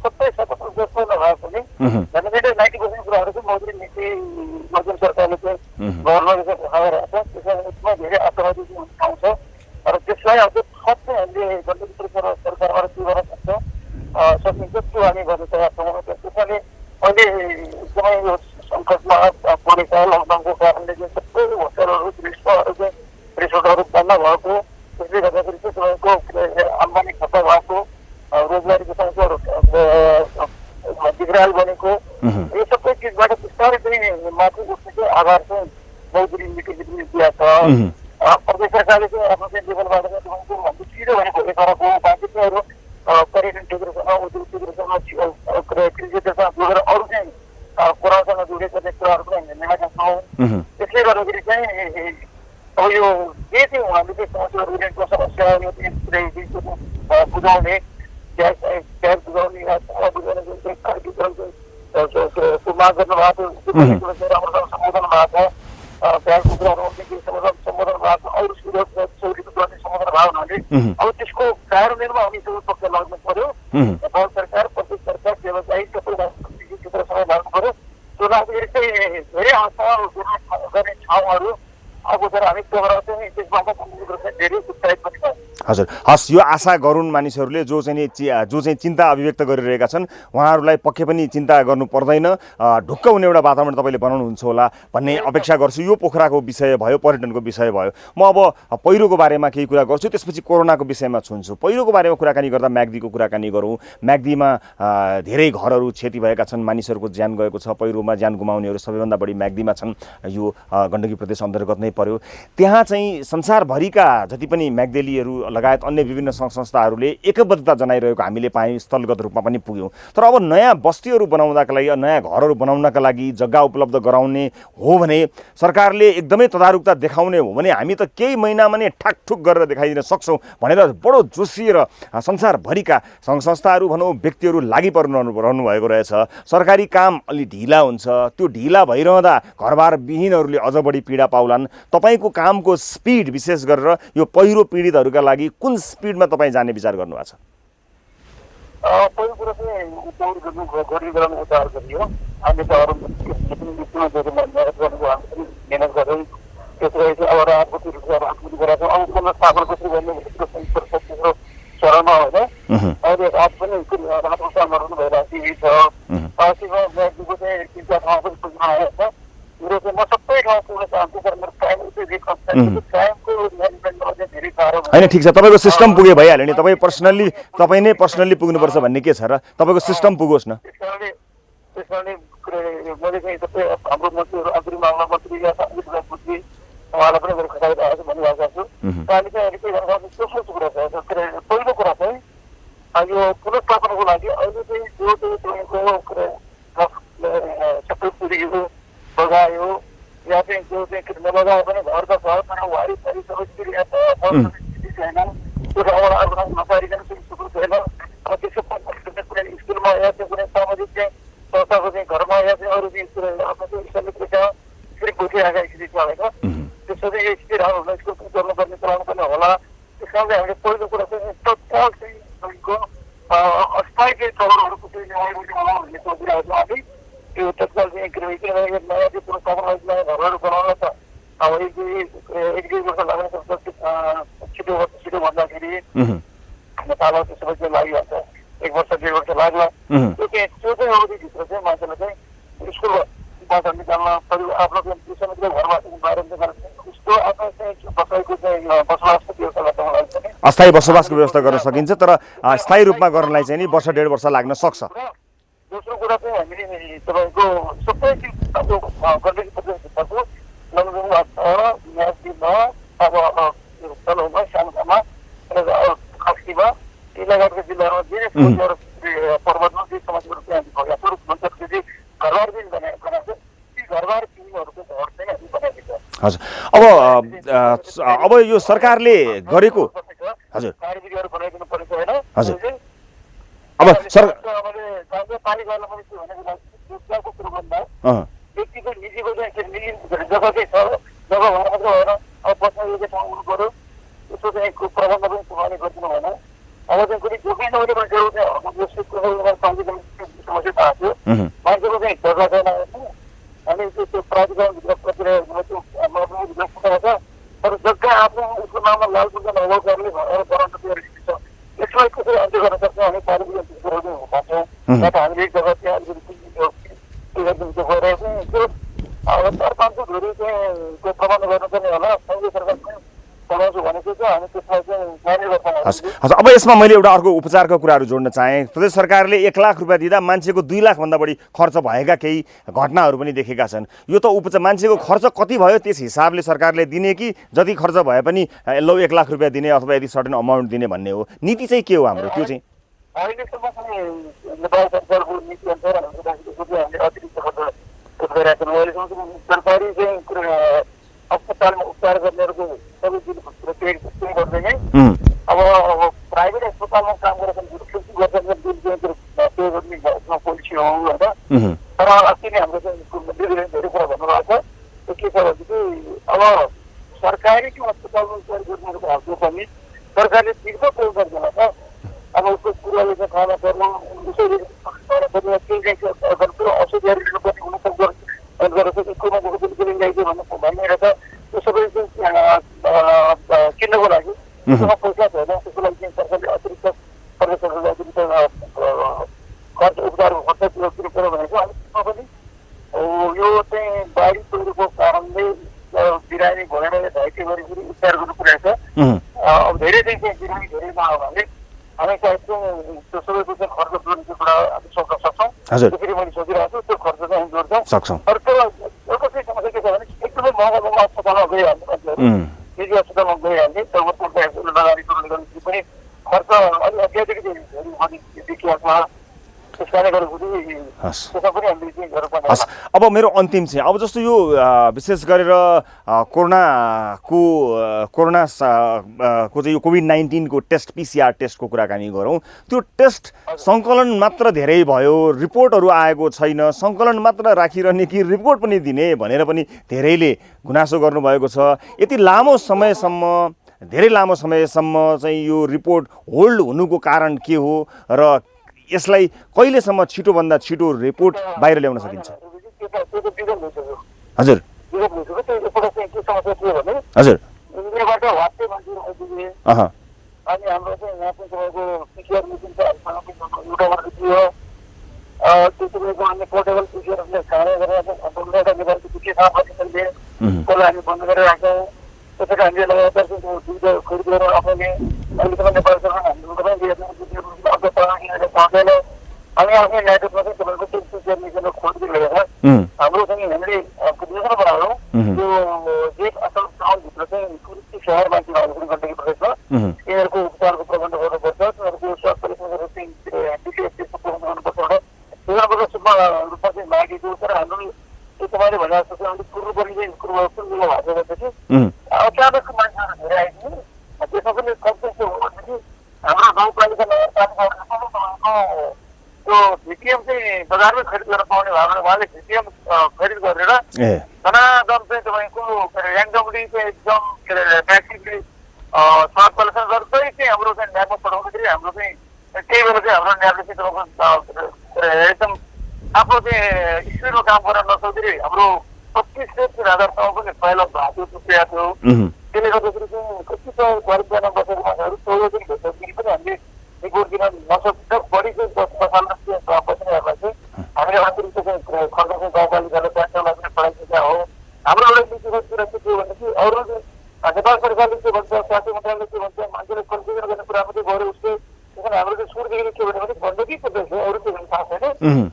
सबै सबै जस्तो नभए पनि झन्डै 90% कुराहरू चाहिँ मौद्रिक नीति मौद्रिक सरकारले चाहिँ गभर्नरले चाहिँ देखाइरहेको छ। त्यसमा एकदमै धेरै आशावादी आउँछ र त्यसलाई अझ थप चाहिँ हामीले गण्डकी सरकारबाट के गर्न सकिन्छ त्यो हामी गर्न तयार छौँ। त्यसैले अहिले एकदमै यो सङ्कटमा परेका लकडाउनको कारणले चाहिँ सबै होटलहरू रेस्टुरेन्टहरू चाहिँ रिसोर्टहरू बन्द भएको, त्यसले गर्दाखेरि चाहिँ तपाईँको आम्दानी खर्च भएको, रोजगारीको सङ्ख्या बिग्राल बनेको, यो सबै चिजबाट बिस्तारै चाहिँ माथि उठ्ने चाहिँ आधार चाहिँ मौद्रिक नीतिले पनि दिएको छ। प्रदेश सरकारले चाहिँ आफ्नो चाहिँ लेभलबाट चाहिँ तपाईँको भन्दा छिटो भनेको 1 अरबको बाँकी चाहिँ पर्यटन क्षेत्रसँग उद्योग क्षेत्रसँग कृषि क्षेत्रसँग जोडेर अरू चाहिँ कुरासँग जोडेको चाहिँ कुराहरू पनि हामीले ल्याएका छौँ। त्यसले गर्दाखेरि चाहिँ अब यो जे चाहिँ उहाँले चाहिँ समस्याहरू रेन्टको समस्या बुझाउने ट्याक्स बुझाउने माग गर्नुभएको थियो, राम्रोसँग सम्बोधन भएको छ। ब्याङ्कको कुराहरू सम्बोधन भएको अरू सहुलियत गर्ने सम्बोधन भयो हुनाले अब त्यसको कार्यान्वयनमा हामी सबै पक्ष लाग्नु पर्यो। नेपाल सरकार, प्रदेश सरकार, व्यवसायी सबै क्षेत्रसँग लाग्नु पर्यो। त्यो लाग्दाखेरि चाहिँ धेरै आशा गर्ने ठाउँहरू अब जरा हामी प्रोग्राम चाहिँ त्यसबाट धेरै उत्साहित पनि छ। हजुर हस्, यो आशा गरून् मानिसहरूले जो चाहिँ चिन्ता अभिव्यक्त गरिरहेका छन् उहाँहरूलाई पक्कै पनि चिन्ता गर्नु पर्दैन, ढुक्क हुने एउटा वातावरण तपाईँले बनाउनुहुन्छ होला भन्ने अपेक्षा गर्छु। यो पोखराको विषय भयो, पर्यटनको विषय भयो। म अब पहिरोको बारेमा केही कुरा गर्छु, त्यसपछि कोरोनाको विषयमा छुन्छु। पहिरोको बारेमा कुराकानी गर्दा म्याग्दीको कुराकानी गरौँ। म्याग्दीमा धेरै घरहरू क्षति भएका छन्, मानिसहरूको ज्यान गएको छ, पहिरोमा ज्यान गुमाउनेहरू सबैभन्दा बढी म्याग्दीमा छन्। यो गण्डकी प्रदेश अन्तर्गत नै पर्यो। त्यहाँ चाहिँ संसारभरिका जति पनि म्याग्देलीहरू लगायत अन्य विभिन्न सङ्घ संस्थाहरूले एकबद्धता जनाइरहेको हामीले पायौँ, स्थलगत रूपमा पनि पुग्यौँ। तर अब नयाँ बस्तीहरू बनाउनका लागि, नयाँ घरहरू बनाउनका लागि जग्गा उपलब्ध गराउने हो भने, सरकारले एकदमै तदारुकता देखाउने हो भने हामी त केही महिनामा नै ठाकठुक गरेर देखाइदिन सक्छौँ भनेर बडो जोसिएर संसारभरिका सङ्घ संस्थाहरू भनौँ, व्यक्तिहरू लागि रहनु भएको रहेछ। सरकारी काम अलि ढिला हुन्छ, त्यो ढिला भइरहँदा घरबार विहीनहरूले अझ बढी पीडा पाउलान्। तपाईँको कामको स्पिड विशेष गरेर यो पहिरो पीडितहरूका लागि कुन स्पिडमा तपाईँ जाने विचार गर्नुभएको छ? पहिलो कुरा चाहिँ गरीबीकरण उद्धार गरियो। हामीले त अरू मेहनत गऱ्यौँ, त्यसपछि चाहिँ अब राहतको गराएको छौँ। अब पुनर्स्थापना कसरी गर्ने चरणमा होइन। अहिले होइन ठिक छ, तपाईँको सिस्टम पुगे भइहाल्यो नि। तपाईँ नै पर्सनल्ली पुग्नुपर्छ भन्ने के छ र? तपाईँको सिस्टम पुगोस् न। त्यस कारणले मैले चाहिँ सबै हाम्रो मन्त्रीहरू अन्तरिम मामला मन्त्री या सांसद मन्त्री उहाँलाई पनि मैले खटाइरहेको छु भनिरहेको छु। अहिले चाहिँ अहिले के गर्नु दोस्रो कुरा छ, पहिलो कुरा चाहिँ यो पुनर्स्थापनाको लागि अहिले चाहिँ जो तपाईँको सबै पुरियो बगायो या चाहिँ जो चाहिँ नबगाए पनि घर त छ तर वारिपारि सबै छैन, त्यो ठाउँबाट नपारिकन सुरु छैन। अब त्यसको कुनै स्कुलमा या चाहिँ कुनै सामाजिक चाहिँ संस्थाको चाहिँ घरमा या चाहिँ अरू चाहिँ आफ्नो इष्टमित्रसँग यसरी बसिरहेका स्थिति छ होइन। त्यसो चाहिँ यो स्थिति राम्रो होला, यसको गर्नुपर्ने चलाउनुपर्ने होला। त्यस कारणले हामीले पहिलो कुरा चाहिँ तत्काल चाहिँ तपाईँको अस्थायी चाहिँ चौरहरूको चाहिँ भन्ने सोचिरहेको छौँ हामी। त्यो तत्काल चाहिँ किनभने नयाँ चाहिँ पुनर्स्थापना नयाँ घरहरू बनाउन त अब एक दुई वर्ष लाग्ने छिटो भन्दाखेरि नेपालमा त्यो सबै चाहिँ लागिहाल्छ, 1 वर्ष 1.5 वर्ष लाग्ला। त्यो चाहिँ अवधिभित्र चाहिँ मान्छेलाई चाहिँ स्कुलबाट निकाल्न आफ्नो समितिको घरबाट बाहिर निकाल्न उसको आफ्नो चाहिँ बसाइको चाहिँ बसोबासको व्यवस्था गर्न लाग्छ। अस्थायी बसोबासको व्यवस्था गर्न सकिन्छ, तर स्थायी रूपमा गर्नलाई चाहिँ नि वर्ष 1.5 वर्ष लाग्न सक्छ। दोस्रो कुरा चाहिँ हामीले तपाईँको सबै गण्डकी प्रदेशको लमजुङमा छ, म्याग्दीमा, अब तलौमा, सानोमा, खस्कीमा, यी लगायतका जिल्लामा जे पर्वतमा जे समाजहरू चाहिँ हामी भएका छौँ। भन्छ घरबार पनि बनाएको छ, ती घरबार टिमहरूको घर चाहिँ हामी बनाएको छ। हजुर, अब यो सरकारले गरेको हजुर कार्यविधिहरू बनाइदिनु परेको होइन। हजुर, अब पानी गर्न पनि के भनेको कुरो भन्दा व्यक्तिको निजीको चाहिँ जग्गा चाहिँ छ, जग्गा भएर मात्रै भएन, अब बस्न योग्य ठाउँ हुनु पऱ्यो। त्यसको चाहिँ प्रबन्ध पनि सुहाउने गरिदिनु भएन। अब चाहिँ कुनै जोगी नहुने मान्छेहरू चाहिँ समस्या थाहा थियो, मान्छेको चाहिँ जग्गा छैन अनि त्यो प्राधिकरणभित्र प्रक्रिया छ, तर जग्गा आफ्नो उसको नाममा लालपुरका नभएको कारणले भएर बनाउन तयारी छ। यसलाई कसरी अन्त्य गर्न सक्छौँ हामी पारिवारिक भन्छौँ, या त हामीले एक जग्गा त्यहाँ अलिकति गएर चाहिँ त्यो अब 4-5 धुरी चाहिँ त्यो प्रबन्ध गर्नुपर्ने होला। सङ्घीय सरकार पनि बनाउँछु भनेको छ, हामी त्यसलाई चाहिँ जाने गर्छौँ। अब यसमा मैले एउटा अर्को उपचारको कुराहरू जोड्न चाहेँ। प्रदेश सरकारले 1 लाख रुपियाँ दिँदा मान्छेको 2 लाखभन्दा बढी खर्च भएका केही घटनाहरू पनि देखेका छन्। यो त उपचार मान्छेको खर्च कति भयो त्यस हिसाबले सरकारले दिने कि जति खर्च भए पनि लौ 1 लाख रुपियाँ दिने अथवा यदि सर्टेन अमाउन्ट दिने भन्ने हो? नीति चाहिँ के हो हाम्रो? त्यो चाहिँ अहिलेसम्म चाहिँ नेपाल सरकारको नीति अनुसार हामीले अतिरिक्त खर्च गरिरहेका छौँ। अहिलेसम्म सरकारी चाहिँ अस्पतालमा उपचार गर्नेहरूको सबै दिन गर्दैन। अब प्राइभेट अस्पतालमा काम गरेर पोलिसी हो होइन। तर अस्ति नै हाम्रो चाहिँ धेरै कुरा भन्नुभएको छ। त्यो के छ भनेदेखि अब सरकारी अस्पतालमा उपचार गर्नेहरूको हकमा पनि सरकारले तिर्न प्रयोग गर्दैन त। अब उसको कुराले चाहिँ खाना पर्नु उसैले औषधिहरू लिनुपर्ने हुनसक्छ गरेर स्कुलमा गएको पनि ल्याइदियो भन्ने रहेछ। त्यो सबै किन्नको लागि पैसा छैन, त्यसको लागि चाहिँ सरकारले अतिरिक्त प्रदेश सरकारले अतिरिक्त खर्च उपचारको खर्च तिर्नु पऱ्यो भनेको। त्यसमा पनि यो चाहिँ बाढी पहिरोको कारणले बिरामी घोडाले घाइते गरेपछि उपचार गर्नु परेको छ। अब धेरै चाहिँ बिरामी धेरै नआयो भने हामी सायद त्यो सबैको चाहिँ खर्च जोड्ने कुरा हामी सोच्न सक्छौँ। त्यसरी मैले सोचिरहेको छु, त्यो खर्च चाहिँ हामी जोड्छौँ। तर त्यो अर्को चाहिँ समस्या के छ भने एकदमै महँगो अस्पतालमा गइहाल्ने मान्छेहरू निजी अस्पतालमा गइहाल्ने लगानी पनि खर्च अलिक अत्याधिक देखिएको छ। त्यस कारणले गर्दाखेरि त्यसमा पनि हामीले चाहिँ गर्नुपर्ने। अब मेरो अन्तिम चाहिँ अब जस्तो यो विशेष गरेर कोरोना चाहिँ यो कोभिड-19 को टेस्ट PCR टेस्टको कुराकानी गरौँ। त्यो टेस्ट सङ्कलन मात्र धेरै भयो, रिपोर्टहरू आएको छैन, सङ्कलन मात्र राखिरहने कि रिपोर्ट पनि दिने भनेर पनि धेरैले गुनासो गर्नुभएको छ। यति लामो समयसम्म धेरै लामो समयसम्म चाहिँ यो रिपोर्ट होल्ड हुनुको कारण के हो र यसलाई कहिलेसम्म छिटोभन्दा छिटो रिपोर्ट बाहिर ल्याउन सकिन्छ? हजुर हजुर अनि हाम्रो चाहिँ यहाँ चाहिँ तपाईँको PCR मेसिन छ, त्यो तपाईँको अन्य पोर्टेबल PCR खाने गरेर बन्द गरेर नेपालको के छ कसलाई हामी बन्द गरेर राख्छौँ। त्यसैले हामीले लगातार चाहिँ त्यो दुईवटा खोज गरेर आफूले अहिलेसम्म नेपाल सरकार हाम्रो पहुँचेन अनि आफ्नो नेटवर्कमा चाहिँ तपाईँको टेक्निक गर्ने खोज गरेर हाम्रो चाहिँ हामीले योजना बनायौँ त्यो एक असल गाउँभित्र चाहिँ टुरिस्टिक सहर मान्छे गण्डकी प्रदेशमा यिनीहरूको उपचारको प्रबन्ध गर्नुपर्छ तिनीहरूको स्वास्थ्य परीक्षणहरू चाहिँ डिसिएसको प्रबन्ध गर्नुपर्छ एउटा योजनाबद्ध रूपमा चाहिँ मागेको तर हाम्रो त्यो तपाईँले भने जस्तो चाहिँ अलिक पूर्व पनि चाहिँ पूर्व भएको गर्दाखेरि अब त्यहाँदेखि मान्छेहरू धेरै आइदियो त्यसमा पनि कस्तो के हो भनेदेखि हाम्रो गाउँपालिका नगरपालिकाको त्यो भिटिएम चाहिँ बजारमै खरिद गर्न पाउने भयो भने उहाँले भिटिएम खरिद गरेर धनाधन चाहिँ तपाईँको ऱ्यान्डमली चाहिँ एकदम के अरे म्यासिभली स्वाद कलेक्सन गर्दै चाहिँ हाम्रो चाहिँ ल्याबमा पठाउँदाखेरि हाम्रो चाहिँ त्यही बेला चाहिँ हाम्रो ल्याबले चाहिँ तपाईँको एकदम आफ्नो चाहिँ स्पिडमा काम गर्न नसक्दाखेरि हाम्रो 25,000 पनि पहिला भएको पुगेको थियो त्यसले गर्दाखेरि चाहिँ कतिपय क्वारेन्टाइनमा बसेको मान्छेहरू 14 दिन भित्रदेखि पनि हामीले रिपोर्ट दिन नसक्दा बढी चाहिँ बस्नेहरूलाई चाहिँ हामीले अतिरिक्त चाहिँ खर्च चाहिँ गाउँपालिकाले ट्याक्सलाई पनि पठाइदिएका हो हाम्रो एउटा नीतिगत कुरा चाहिँ के भनेदेखि अरू नेपाल सरकारले के भन्छ स्वास्थ्य मन्त्रालयले के भन्छ मान्छेले कन्फ्युजन गर्ने कुरा मात्रै गऱ्यो उसले त्यसमा हाम्रो चाहिँ सुरुदेखि के भन्यो भने गण्डकी प्रदेश हो अरू के भन्ने थाहा छैन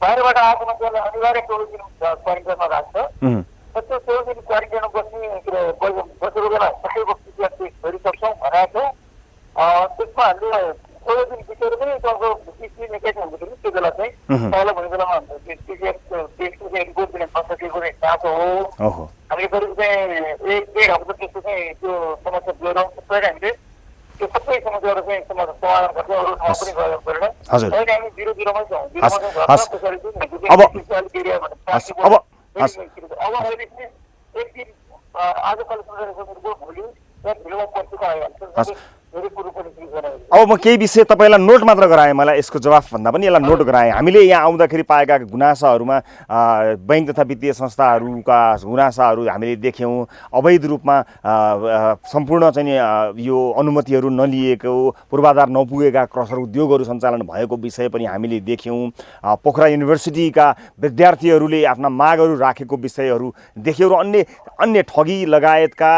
बाहिरबाट आएको मान्छेलाई अनिवार्य 14 दिन क्वारेन्टाइनमा राख्छ त्यो 14 दिन क्वारेन्टाइनमा बस्ने बसेको बेला सबैको टेस्ट गरिसक्छौँ भनेको छौँ त्यसमा हामीले 14 दिन बितेर पनि तपाईँको टिसी निकै हुँदाखेरि त्यो बेला चाहिँ पहिला भन्ने बेलामा टेस्टको चाहिँ रिपोर्ट दिन नसकेको चाहिँ चाँचो हो हामीले करिब चाहिँ एक हप्ता त्यस्तो चाहिँ त्यो समस्या लिएर सबै हामीले त्यो सबै समस्याहरू चाहिँ समाधान गर्छ अरू ठाउँ पनि गएर गरेर अहिले हामी बिरोमा छौँ अब अहिले चाहिँ एक दिन आज कलेक्सन गरेको भोलि ढिलोमा पर्छिको आइहाल्छ धेरै कुरो पनि अब म केही विषय तपाईँलाई नोट मात्र गराएँ मलाई यसको जवाफ भन्दा पनि यसलाई नोट गराएँ हामीले यहाँ आउँदाखेरि पाएका गुनासाहरूमा बैंक तथा वित्तीय संस्थाहरूका गुनासाहरू हामीले देख्यौँ अवैध रूपमा सम्पूर्ण चाहिँ यो अनुमतिहरू नलिएको पूर्वाधार नपुगेका क्रसर उद्योगहरू सञ्चालन भएको विषय पनि हामीले देख्यौँ पोखरा युनिभर्सिटीका विद्यार्थीहरूले आफ्ना मागहरू राखेको विषयहरू देख्यौँ र अन्य ठगी लगायतका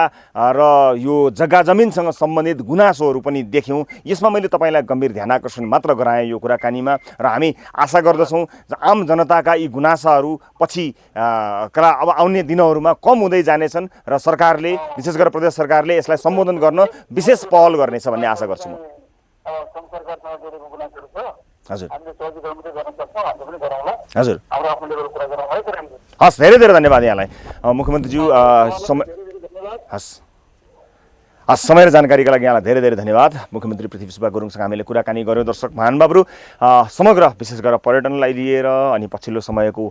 र यो जग्गा जमिनसँग सम्बन्धित गुनासोहरू पनि देख्यौँ यसमा मैले तपाईँलाई गम्भीर ध्यान आकर्षण मात्र गराएँ यो कुराकानीमा र हामी आशा गर्दछौँ आम जनताका यी गुनासाहरू पछि अब आउने दिनहरूमा कम हुँदै जानेछन् र सरकारले विशेष गरेर प्रदेश सरकारले यसलाई सम्बोधन गर्न विशेष पहल गर्नेछ भन्ने आशा गर्छु म हजुर हजुर हस् धेरै धेरै धन्यवाद यहाँलाई मुख्यमन्त्रीज्यू समय र जानकारीका लागि यहाँलाई धेरै धेरै धन्यवाद मुख्यमन्त्री पृथ्वी सुब्बा गुरुङसँग हामीले कुराकानी गऱ्यौँ दर्शक महानुभावहरू समग्र विशेष गरेर पर्यटनलाई लिएर अनि पछिल्लो समयको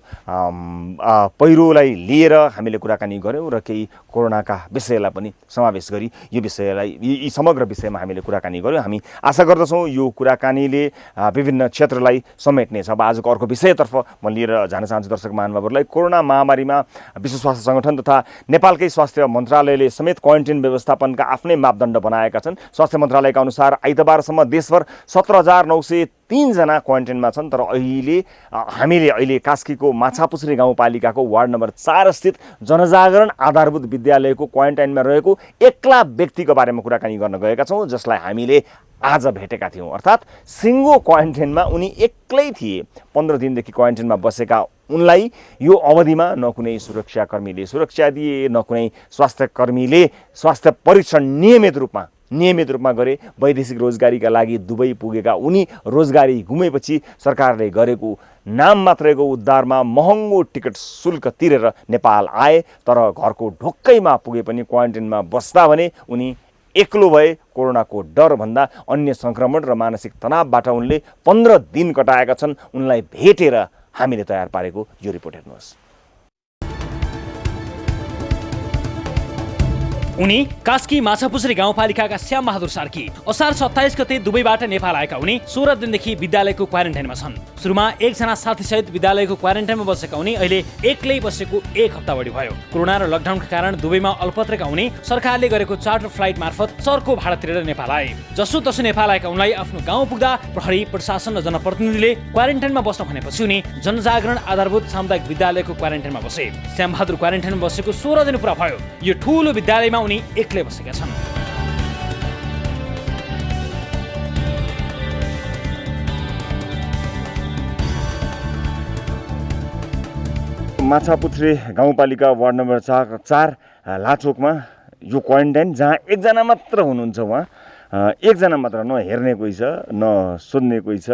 पहिरोलाई लिएर हामीले कुराकानी गऱ्यौँ र केही कोरोनाका विषयलाई पनि समावेश गरी यो विषयलाई यी समग्र विषयमा हामीले कुराकानी गऱ्यौँ हामी आशा गर्दछौँ यो कुराकानीले विभिन्न क्षेत्रलाई समेट्नेछ अब आजको अर्को विषयतर्फ म लिएर जान चाहन्छु दर्शक महानुभावहरूलाई कोरोना महामारीमा विश्व स्वास्थ्य सङ्गठन तथा नेपालकै स्वास्थ्य मन्त्रालयले समेत क्वारेन्टाइन व्यवस्थापनका आफ्नै मापदण्ड बनाएका छन् स्वास्थ्य मन्त्रालयका अनुसार आइतबारसम्म देशभर 17,903 जना क्वारेन्टाइनमा छन् तर हामीले अहिले कास्कीको माछापुछ्री गाउँपालिकाको वार्ड नम्बर 4 स्थित जनजागरण आधारभूत विद्यालयको क्वारेन्टाइनमा रहेको एक्ला व्यक्तिको बारेमा कुराकानी गर्न गएका छौँ जसलाई हामीले आज भेटेका थियौँ अर्थात् सिङ्गो क्वारेन्टाइनमा उनी एक्लै थिए 15 दिनदेखि क्वारेन्टाइनमा बसेका उनलाई यो अवधिमा न कुनै सुरक्षाकर्मीले सुरक्षा दिए न कुनै स्वास्थ्यकर्मीले स्वास्थ्य परीक्षण नियमित रूपमा गरे वैदेशिक रोजगारीका लागि दुबई पुगेका उनी रोजगारी गुमेपछि सरकारले गरेको नाम मात्रैको उद्धारमा महँगो टिकट शुल्क तिरेर नेपाल आए तर घरको ढोक्कैमा पुगे पनि क्वारेन्टाइनमा बस्दा भने उनी एक्लो भए कोरोनाको डरभन्दा अन्य सङ्क्रमण र मानसिक तनावबाट उनले 15 दिन कटाएका छन् उनलाई भेटेर हामीले तयार पारेको यो रिपोर्ट हेर्नुहोस् उनी कास्की माछापुछ्री गाउँपालिकाका श्याम बहादुर सार्की असार 27 गते दुबईबाट नेपाल आएका उनी 16 दिनदेखि विद्यालयको क्वारेन्टाइनमा छन् सुरुमा एकजना साथीसहित विद्यालयको क्वारेन्टाइनमा बसेका उनी अहिले एक्लै बसेको 1 हप्ता बढी भयो कोरोना र लकडाउनका कारण दुबईमा अल्पत्रेका उनी सरकारले गरेको चार्टर फ्लाइट मार्फत चर्को भाडा तिरेर नेपाल आए जसोतसो नेपाल आएका उनलाई आफ्नो गाउँ पुग्दा प्रहरी प्रशासन र जनप्रतिनिधिले क्वारेन्टाइनमा बस्न भनेपछि उनी जनजागरण आधारभूत सामुदायिक विद्यालयको क्वारेन्टाइनमा बसे श्याम बहादुर क्वारेन्टाइनमा बसेको 16 दिन पुरा भयो यो ठूलो विद्यालयमा उनी उनी एक्लै बसेका छन्। माछापुच्छ्रे गाउँपालिका वार्ड नम्बर 4 लाचोकमा यो क्वारेन्टाइन जहाँ एकजना मात्र हुनुहुन्छ। उहाँ एकजना मात्र, न हेर्ने कोही छ न सोध्ने कोही छ,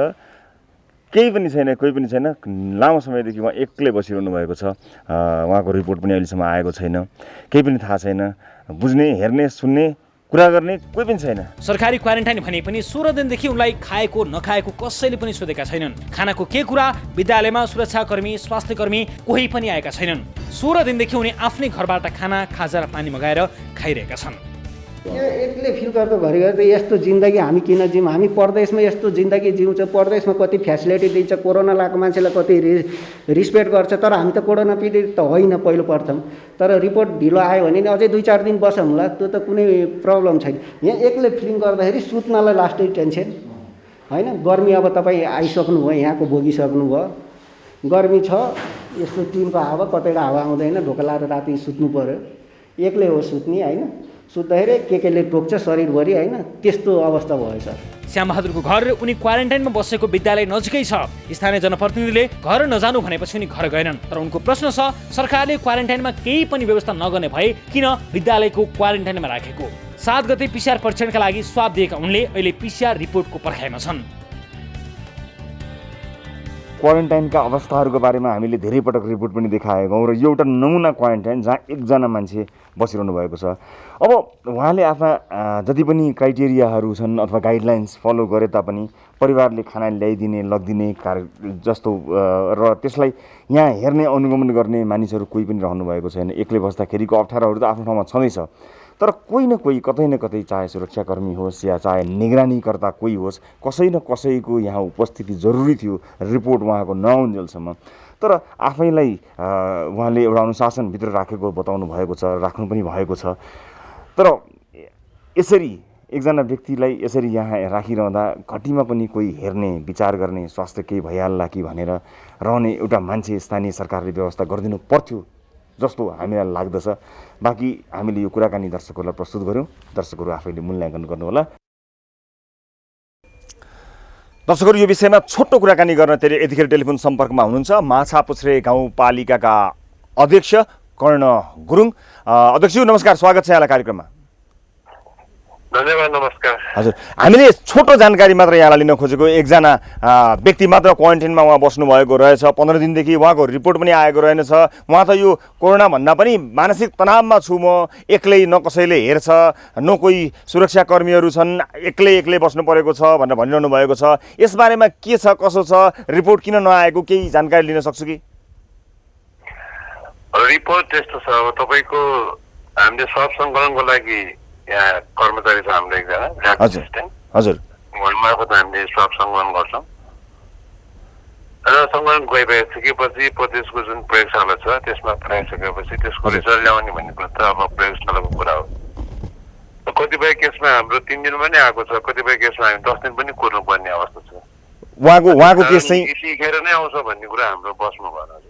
केही पनि छैन, कोही पनि छैन। लामो समयदेखि उहाँ एक्लै बसिरहनु भएको छ। उहाँको रिपोर्ट पनि अहिलेसम्म आएको छैन, केही पनि थाहा छैन। बुझ्ने, हेर्ने, सुन्ने, कुरा गर्ने कोही पनि छैन। सरकारी क्वारेन्टाइन भने पनि 16 दिनदेखि उनलाई खाएको नखाएको कसैले पनि सोधेका छैनन्। खानाको के कुरा, विद्यालयमा सुरक्षाकर्मी, स्वास्थ्यकर्मी कोही पनि आएका छैनन्। 16 दिनदेखि उनी आफ्नै घरबाट खाना, खाजा र पानी मगाएर खाइरहेका छन्। यो एक्लै फिल गर्दा घरिघरि यस्तो जिन्दगी हामी किन जिउँ? हामी परदेशमा यस्तो जिन्दगी जिउँछ, परदेशमा कति फ्यासिलिटी दिन्छ, कोरोना लगाएको मान्छेलाई कति रिस्पेक्ट गर्छ। तर हामी त कोरोना पीडित त होइन पहिलो प्रथम, तर रिपोर्ट ढिलो आयो भने नि अझै 2-4 दिन बसौँ होला, त्यो त कुनै प्रब्लम छैन। यहाँ एक्लै फिलिङ गर्दाखेरि सुत्नलाई लास्टै टेन्सन होइन। गर्मी अब तपाईँ आइसक्नुभयो, यहाँको भोगिसक्नुभयो, गर्मी छ, यस्तो टिनको हावा, कतैबाट हावा आउँदैन, ढोका लाएर राति सुत्नु पऱ्यो, एक्लै हो सुत्ने होइन। सुत्दाखेरि केले टोक्छ शरीरभरि होइन, त्यस्तो अवस्था भयो सर। श्यामबहादुरको घर उनी क्वारेन्टाइनमा बसेको विद्यालय नजिकै छ। स्थानीय जनप्रतिनिधिले घर नजानु भनेपछि उनी घर गएनन्। तर उनको प्रश्न छ, सरकारले क्वारेन्टाइनमा केही पनि व्यवस्था नगर्ने भए किन विद्यालयको क्वारेन्टाइनमा राखेको? 7 गते PCR परीक्षणका लागि स्वाब दिएका उनले अहिले PCR रिपोर्टको पर्खाइमा छन्। क्वारेन्टाइनका अवस्थाहरूको बारेमा हामीले धेरै पटक रिपोर्ट पनि देखाएका हौँ र यो एउटा नमुना क्वारेन्टाइन जहाँ एकजना मान्छे बसिरहनु भएको छ। अब उहाँले आफ्ना जति पनि क्राइटेरियाहरू छन् अथवा गाइडलाइन्स फलो गरे तापनि परिवारले खाना ल्याइदिने, लगिदिने कार्य जस्तो र त्यसलाई यहाँ हेर्ने, अनुगमन गर्ने मानिसहरू कोही पनि रहनु भएको छैन। एक्लै बस्दाखेरिको अप्ठ्यारोहरू त आफ्नो ठाउँमा छँदैछ, तर कोही न कोही, कतै न कतै, चाहे सुरक्षाकर्मी होस् या चाहे निगरानीकर्ता कोही होस्, कसै न कसैको यहाँ उपस्थिति जरुरी थियो रिपोर्ट उहाँको नआउन्जेलसम्म। तर आफैलाई उहाँले एउटा अनुशासनभित्र राखेको बताउनु भएको छ, राख्नु पनि भएको छ। तर यसरी एकजना व्यक्तिलाई यसरी यहाँ राखिरहँदा घटीमा पनि कोही हेर्ने, विचार गर्ने, स्वास्थ्य केही भइहाल्ला कि भनेर रहने एउटा मान्छे स्थानीय सरकारले व्यवस्था गरिदिनु पर्थ्यो जस्तो हामीलाई लाग्दछ। बाँकी हामीले यो कुराकानी दर्शकहरूलाई प्रस्तुत गऱ्यौँ, दर्शकहरू आफैले मूल्याङ्कन गर्नुहोला। दर्शकहरू, यो विषयमा छोटो कुराकानी गर्न यतिखेर टेलिफोन सम्पर्कमा हुनुहुन्छ माछापुच्छ्रे गाउँपालिकाका अध्यक्ष कर्ण गुरुङ। अध्यक्ष नमस्कार, स्वागत छ यहाँलाई कार्यक्रममा। धन्यवाद, नमस्कार। हजुर, हामीले छोटो जानकारी मात्र यहाँलाई लिन खोजेको। एकजना व्यक्ति मात्र क्वारेन्टाइनमा उहाँ बस्नुभएको रहेछ, 15 दिनदेखि उहाँको रिपोर्ट पनि आएको रहेनछ। उहाँ त यो कोरोना भन्दा पनि मानसिक तनावमा छु म, एक्लै, न कसैले हेर्छ, न कोही सुरक्षाकर्मीहरू छन्, एक्लै बस्नु परेको छ भनेर भनिरहनु भएको छ। यसबारेमा के छ, कसो छ, रिपोर्ट किन नआएको, केही जानकारी लिन सक्छु कि? रिपोर्ट त्यस्तो छ, अब तपाईँको हामीले सब सङ्कलनको लागि यहाँ कर्मचारी छ हाम्रो एकजना ल्याब एसिस्टेन्ट। हजुर, उहाँमार्फत हामीले स्वाब सङ्कलन गर्छौँ र सङ्कलन गइसकेपछि त्यसको जुन प्रयोगशाला छ त्यसमा पठाइसकेपछि त्यसको रिजल्ट ल्याउने भन्ने कुरा त अब प्रयोगशालाको कुरा हो। कतिपय केसमा हाम्रो 3 दिनमा नै आएको छ, कतिपय केसमा हामी 10 दिन पनि कुर्नुपर्ने अवस्था छ। उहाँको केस चाहिँ यतिखेर नै आउँछ भन्ने कुरा हाम्रो बसमा भएन।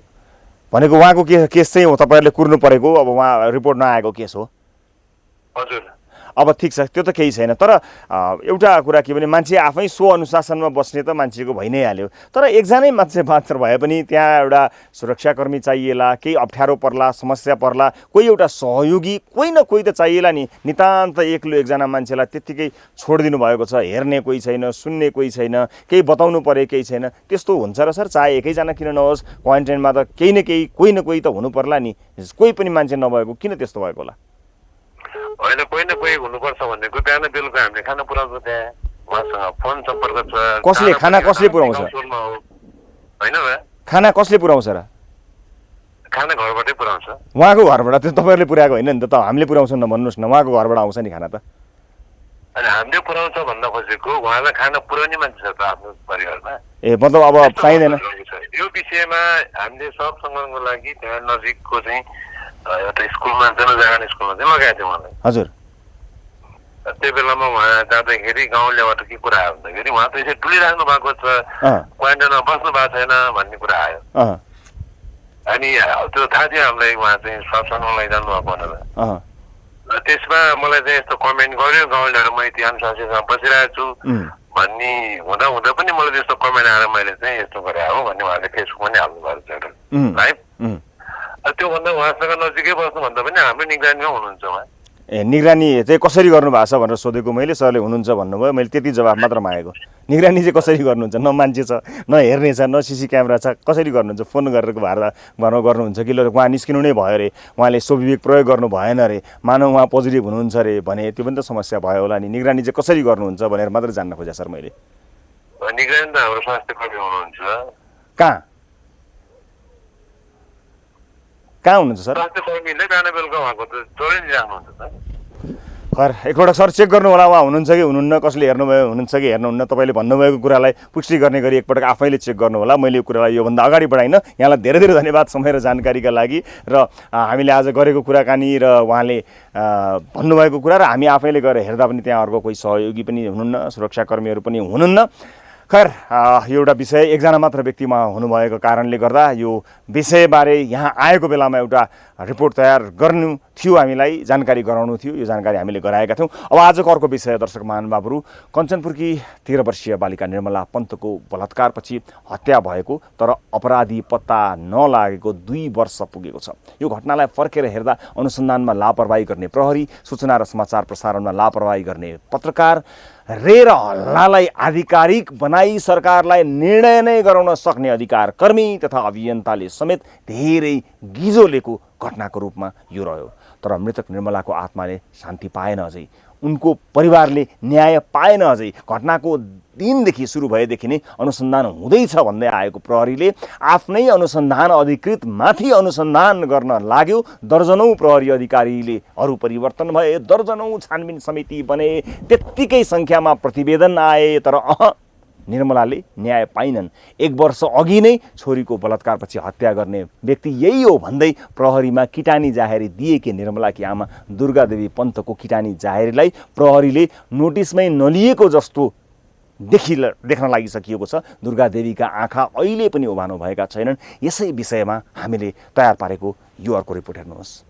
भनेको उहाँको केस चाहिँ तपाईँहरूले कुर्नु परेको, अब उहाँ रिपोर्ट नआएको केस हो? हजुर। अब ठिक छ, त्यो त केही छैन। तर एउटा कुरा के भने मान्छे आफै स्व अनुशासनमा बस्ने त मान्छेको भइ नै हाल्यो। तर एकजनै मान्छे मात्र भए पनि त्यहाँ एउटा सुरक्षाकर्मी चाहिएला, केही अप्ठ्यारो पर्ला, समस्या पर्ला, कोही एउटा सहयोगी कोही न कोही त चाहिएला नि। नितान्त एक्लो एकजना मान्छेलाई त्यत्तिकै छोडिदिनु भएको छ, हेर्ने कोही छैन, सुन्ने कोही छैन, केही बताउनु परे केही छैन। त्यस्तो हुन्छ र सर? चाहे एकैजना किन नहोस्, क्वारेन्टाइनमा त केही न केही, कोही न कोही त हुनु पर्ला नि। कोही पनि मान्छे नभएको किन त्यस्तो भएको होला? होइन, कोही न कोही हुनुपर्छ भनेको बिहान बेलुका हामीले खाना पुऱ्याउँछ, त्यहाँ उहाँसँग फोन सम्पर्क छ। कसले खाना कसले पुऱ्याउँछ? होइन खाना कसले पुऱ्याउँछ र? खाना घरबाटै पुऱ्याउँछ। उहाँको घरबाट त तपाईँहरूले पुऱ्याएको होइन नि त, हामीले पुऱ्याउँछौँ न भन्नुहोस् न। उहाँको घरबाट आउँछ नि खाना त? अनि हामीले पुऱ्याउँछ भन्न खोजेको उहाँलाई खाना पुऱ्याउने मान्छे छ त आफ्नो परिवारमा। ए, मतलब अब चाहिँदैन यो विषयमा हामीले सब सङ्कलनको लागि त्यहाँ नजिकको चाहिँ एउटा स्कुलमा, जनजागरण स्कुलमा चाहिँ लगाएको थियो उहाँलाई। हजुर। त्यो बेलामा उहाँ जाँदाखेरि गाउँलेबाट के कुरा आयो भन्दाखेरि उहाँ त यसरी टुलिराख्नु भएको छ, क्वारेन्टाइनमा बस्नु भएको छैन भन्ने कुरा आयो। अनि त्यो थाहा थियो हामीलाई, उहाँ चाहिँ सब सङ्कलन लैजानु भएको भनेर। त्यसमा मलाई चाहिँ यस्तो कमेन्ट गर्यो गाउँलेहरू म इतिहास साथीसँग बसिरहेको छु भन्ने हुँदा हुँदा पनि मलाई त्यस्तो कमेन्ट आएर मैले चाहिँ यस्तो गरे हो भन्ने उहाँले फेसबुकमा नि हाल्नु भएको छ एउटा लाइभ। त्योभन्दा उहाँसँग नजिकै बस्नुभन्दा पनि हाम्रो निगरानीमा हुनुहुन्छ उहाँ। ए निगरानी चाहिँ कसरी गर्नुभएको छ भनेर सोधेको मैले, सरले हुनुहुन्छ भन्नुभयो, मैले त्यति जवाफ मात्र मागेको। निगरानी चाहिँ कसरी गर्नुहुन्छ? न मान्छे छ, न हेर्ने छ, न सिसी क्यामेरा छ, कसरी गर्नुहुन्छ? फोन गरेर भरमा गर्नुहुन्छ कि ल उहाँ निस्किनु नै भयो अरे, उहाँले स्वविवेक प्रयोग गर्नु भएन अरे, मानव उहाँ पोजिटिभ हुनुहुन्छ अरे भने त्यो पनि त समस्या भयो होला नि। निगरानी चाहिँ कसरी गर्नुहुन्छ भनेर मात्र जान्न खोजेँ सर मैले। निगरानी त हाम्रो स्वास्थ्य कर्मी हुनुहुन्छ। कहाँ हुनुहुन्छ सर? स्वास्थ्य कर्मीले बिहान बेलुका उहाँको त चोरै राख्नुहुन्छ त। खैर एकपल्ट सर चेक गर्नु होला उहाँ हुनुहुन्छ कि हुनुहुन्न, कसले हेर्नुभयो हुनुहुन्छ कि हेर्नुहुन्न, तपाईँले भन्नुभएको कुरालाई पुष्टि गर्ने गरी एकपटक आफैले चेक गर्नु होला। मैले यो कुरालाई योभन्दा अगाडि बढाइनँ। यहाँलाई धेरै धेरै धन्यवाद समय र जानकारीका लागि। र हामीले आज गरेको कुराकानी र उहाँले भन्नुभएको कुरा र हामी आफैले गएर हेर्दा पनि त्यहाँ अर्को कोही सहयोगी पनि हुनुहुन्न, सुरक्षाकर्मीहरू पनि हुनुहुन्न। खैर यो एउटा विषय एकजना मात्र व्यक्तिमा हुनुभएको कारणले गर्दा यो विषयबारे यहाँ आएको बेलामा एउटा रिपोर्ट तयार गर्नु थियो, हामीलाई जानकारी गराउनु थियो। यो जानकारी हामीले गराएका थियौँ। अब आजको अर्को विषय दर्शक महानुभावहरू, कञ्चनपुरकी 13 वर्षीय बालिका निर्मला पन्तको बलात्कारपछि हत्या भएको तर अपराधी पत्ता नलागेको 2 वर्ष पुगेको छ। यो घटनालाई फर्केर हेर्दा अनुसन्धानमा लापरवाही गर्ने प्रहरी, सूचना र समाचार प्रसारणमा लापरवाही गर्ने पत्रकार रे र हल्लालाई आधिकारिक बनाई सरकारलाई निर्णय नै गराउन सक्ने अधिकार कर्मी तथा अभियन्ताले समेत धेरै गिजोलेको घटनाको रूपमा यो रह्यो। तर मृतक निर्मलाको आत्माले शान्ति पाएन अझै, उनको परिवारले न्याय पाएन अझै। घटनाको दिनदेखि सुरु भएदेखि नै अनुसन्धान हुँदैछ भन्दै आएको प्रहरीले आफ्नै अनुसन्धान अधिकृत माथि अनुसन्धान गर्न लाग्यो। दर्जनौँ प्रहरी अधिकारीले अरू परिवर्तन भए, दर्जनौँ छानबिन समिति बने, त्यत्तिकै सङ्ख्यामा प्रतिवेदन आए, तर निर्मलाले न्याय पाइनन्। 1 वर्ष अघि नै छोरीको बलात्कारपछि हत्या गर्ने व्यक्ति यही हो भन्दै प्रहरीमा किटानी जाहेरी दिएकी निर्मलाकी आमा दुर्गादेवी पन्तको किटानी जाहेरीलाई प्रहरीले नोटिसमै नलिएको जस्तो देख्न लागिसकिएको छ। दुर्गादेवीका आँखा अहिले पनि उभानो भएका छैनन्। यसै विषयमा हामीले तयार पारेको यो अर्को रिपोर्ट हेर्नुहोस्।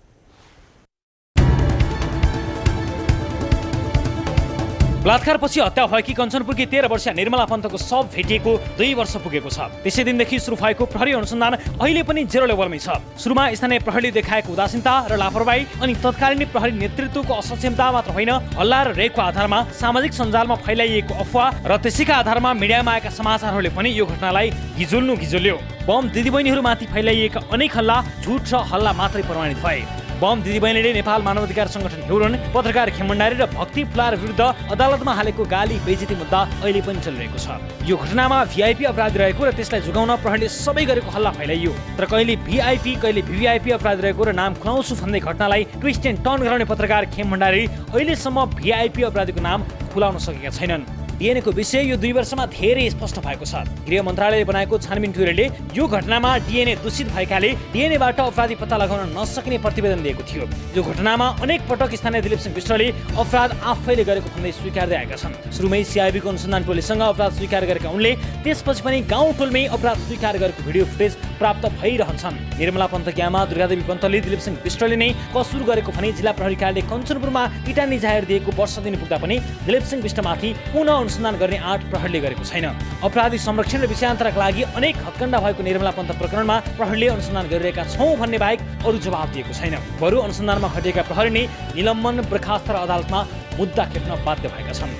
बलात्कारपछि हत्या भएकी कञ्चनपुरकी 13 वर्षीय निर्मला पन्तको शव भेटिएको 2 वर्ष पुगेको छ। त्यसै दिनदेखि सुरु भएको प्रहरी अनुसन्धान अहिले पनि 0 लेभलमै छ। सुरुमा स्थानीय प्रहरीले देखाएको उदासीनता र लापरवाही अनि तत्कालीन प्रहरी नेतृत्वको असक्षमता मात्र होइन, हल्ला र रेगको आधारमा सामाजिक सञ्जालमा फैलाइएको अफवाह र त्यसैका आधारमा मिडियामा आएका समाचारहरूले पनि यो घटनालाई गिजोल्यो। बम दिदीबहिनीहरूमाथि फैलाइएका अनेक हल्ला झुट र हल्ला मात्रै प्रमाणित भए। बम दिदीबहिनीले नेपाल मानवाधिकार सङ्गठन ह्युरोन, पत्रकार खेमभण्डारी र भक्ति फुलार विरुद्ध अदालतमा हालेको गाली बेइज्जती मुद्दा अहिले पनि चलिरहेको छ। यो घटनामा भिआइपी अपराधी रहेको र त्यसलाई जोगाउन प्रहरीले सबै गरेको हल्ला फैलाइयो। तर कहिले भिआइपी कहिले भिभिआइपी अपराधी रहेको र नाम खुलाउँछु भन्दै घटनालाई ट्विस्ट एन्ड टर्न गराउने पत्रकार खेमभण्डारी अहिलेसम्म भिआइपी अपराधीको नाम खुलाउन सकेका छैनन्। डिएनएको विषय यो 2 वर्षमा धेरै स्पष्ट भएको छ। गृह मन्त्रालयले बनाएको छानबिन टुरेले यो घटनामा डिएनए दूषित भएकाले डिएनएबाट अपराधी पत्ता लगाउन नसक्ने प्रतिवेदन दिएको थियो। यो घटनामा अनेक पटक स्थानीय दिलीप सिंह विष्टले अपराध आफैले गरेको भन्दै स्वीकार्दै आएका छन्। सुरुमै सिआइबीको अनुसन्धान टोलीसँग अपराध स्वीकार गरेका उनले त्यसपछि पनि गाउँ टोलमै अपराध स्वीकार गरेको भिडियो फुटेज प्राप्त भइरहन्छन्। निर्मला पन्तकी आमा दुर्गादेवी पन्तले दिलीप सिंह विष्टले नै कसुर गरेको भनी जिल्ला प्रहरी कार्यालय कञ्चनपुरमा किटानी जाहेर दिएको वर्ष दिन पुग्दा पनि दिलीप सिंह विष्टमाथि पुनः अनुसन्धान गर्ने आँट प्रहरीले गरेको छैन। अपराधी संरक्षण र विषयान्तरका लागि अनेक हत्कण्डा भएको निर्मला पन्त प्रकरणमा प्रहरीले अनुसन्धान गरिरहेका छौँ भन्ने बाहेक अरू जवाब दिएको छैन। बरु अनुसन्धानमा खटिएका प्रहरी नै निलम्बन, बर्खास्त र अदालतमा मुद्दा खेप्न बाध्य भएका छन्।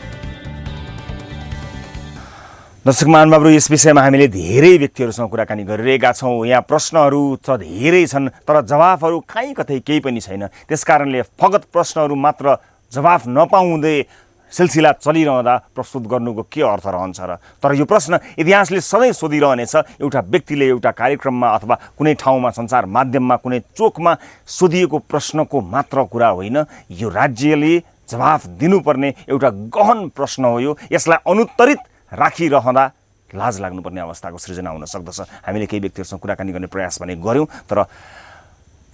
दर्शक महानुभावहरू, यस विषयमा हामीले धेरै व्यक्तिहरूसँग कुराकानी गरिरहेका छौँ। यहाँ प्रश्नहरू त धेरै छन् तर जवाफहरू कहीँ कतै केही पनि छैन। त्यसकारणले फगत प्रश्नहरू मात्र जवाफ नपाउँदै सिलसिला चलिरहँदा प्रस्तुत गर्नुको के अर्थ रहन्छ र? तर यो प्रश्न इतिहासले सधैँ सोधिरहनेछ। एउटा व्यक्तिले एउटा कार्यक्रममा अथवा कुनै ठाउँमा सञ्चार माध्यममा कुनै चोकमा सोधिएको प्रश्नको मात्र कुरा होइन, यो राज्यले जवाफ दिनुपर्ने एउटा गहन प्रश्न हो। यसलाई अनुत्तरित राखिरहँदा लाज लाग्नुपर्ने अवस्थाको सृजना हुन सक्दछ। हामीले केही व्यक्तिहरूसँग कुराकानी गर्ने प्रयास भने गऱ्यौँ तर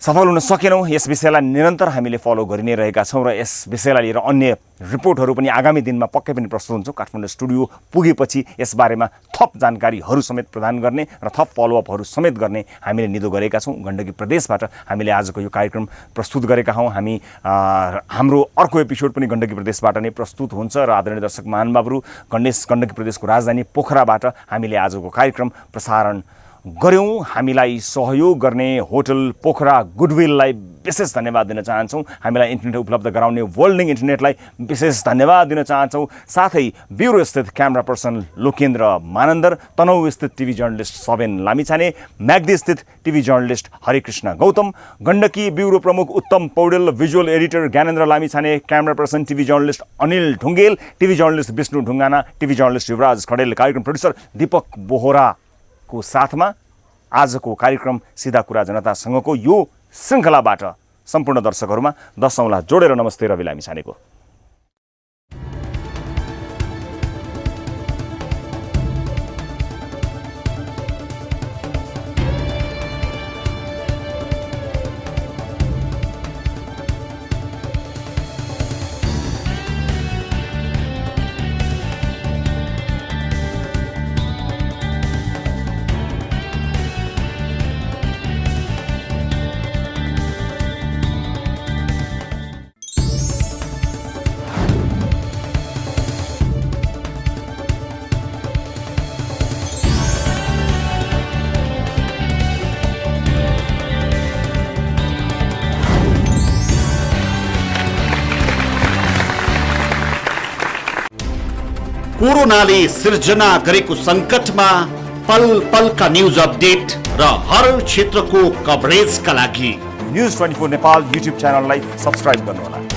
सफल हुन सकेनौँ। यस विषयलाई निरन्तर हामीले फलो गरि नै रहेका छौँ र यस विषयलाई लिएर अन्य रिपोर्टहरू पनि आगामी दिनमा पक्कै पनि प्रस्तुत हुन्छौँ। काठमाडौँ स्टुडियो पुगेपछि यसबारेमा थप जानकारीहरू समेत प्रदान गर्ने र थप फलोअपहरू समेत गर्ने हामीले निधो गरेका छौँ। गण्डकी प्रदेशबाट हामीले आजको यो कार्यक्रम प्रस्तुत गरेका हौँ। हामी हाम्रो अर्को एपिसोड पनि गण्डकी प्रदेशबाट नै प्रस्तुत हुन्छ र आदरणीय दर्शक महानुभावहरू, गण्डकी प्रदेशको राजधानी पोखराबाट हामीले आजको कार्यक्रम प्रसारण गऱ्यौँ। हामीलाई सहयोग गर्ने होटल पोखरा गुडविललाई विशेष धन्यवाद दिन चाहन्छौँ। हामीलाई इन्टरनेट उपलब्ध गराउने वर्ल्डिङ इन्टरनेटलाई विशेष धन्यवाद दिन चाहन्छौँ। साथै ब्युरो स्थित क्यामेरा पर्सन लोकेन्द्र मानन्दर, तनहु स्थित टिभी जर्नलिस्ट सवेन लामिछाने, म्याग्दी स्थित TV journalist Harikrishna Gautam, Gandaki bureau प्रमुख Uttam Paudel, visual editor Gyanendra Lamichhane, camera person TV journalist Anil Dhungel, TV journalist Bishnu Dhungana, TV journalist Yubaraj Khadel, कार्यक्रम प्रोड्युसर दीपक बोहराको साथमा आजको कार्यक्रम सिधा कुरा जनतासँगको यो श्रृङ्खलाबाट सम्पूर्ण दर्शकहरूमा 10 औँला जोडेर नमस्ते रवि लामिछानेको। कोरोनाले सिर्जना गरेको सङ्कटमा पल पलका न्युज अपडेट र हर क्षेत्रको कभरेजका लागि न्युज 24 नेपाल युट्युब च्यानललाई सब्स्क्राइब गर्नुहोला।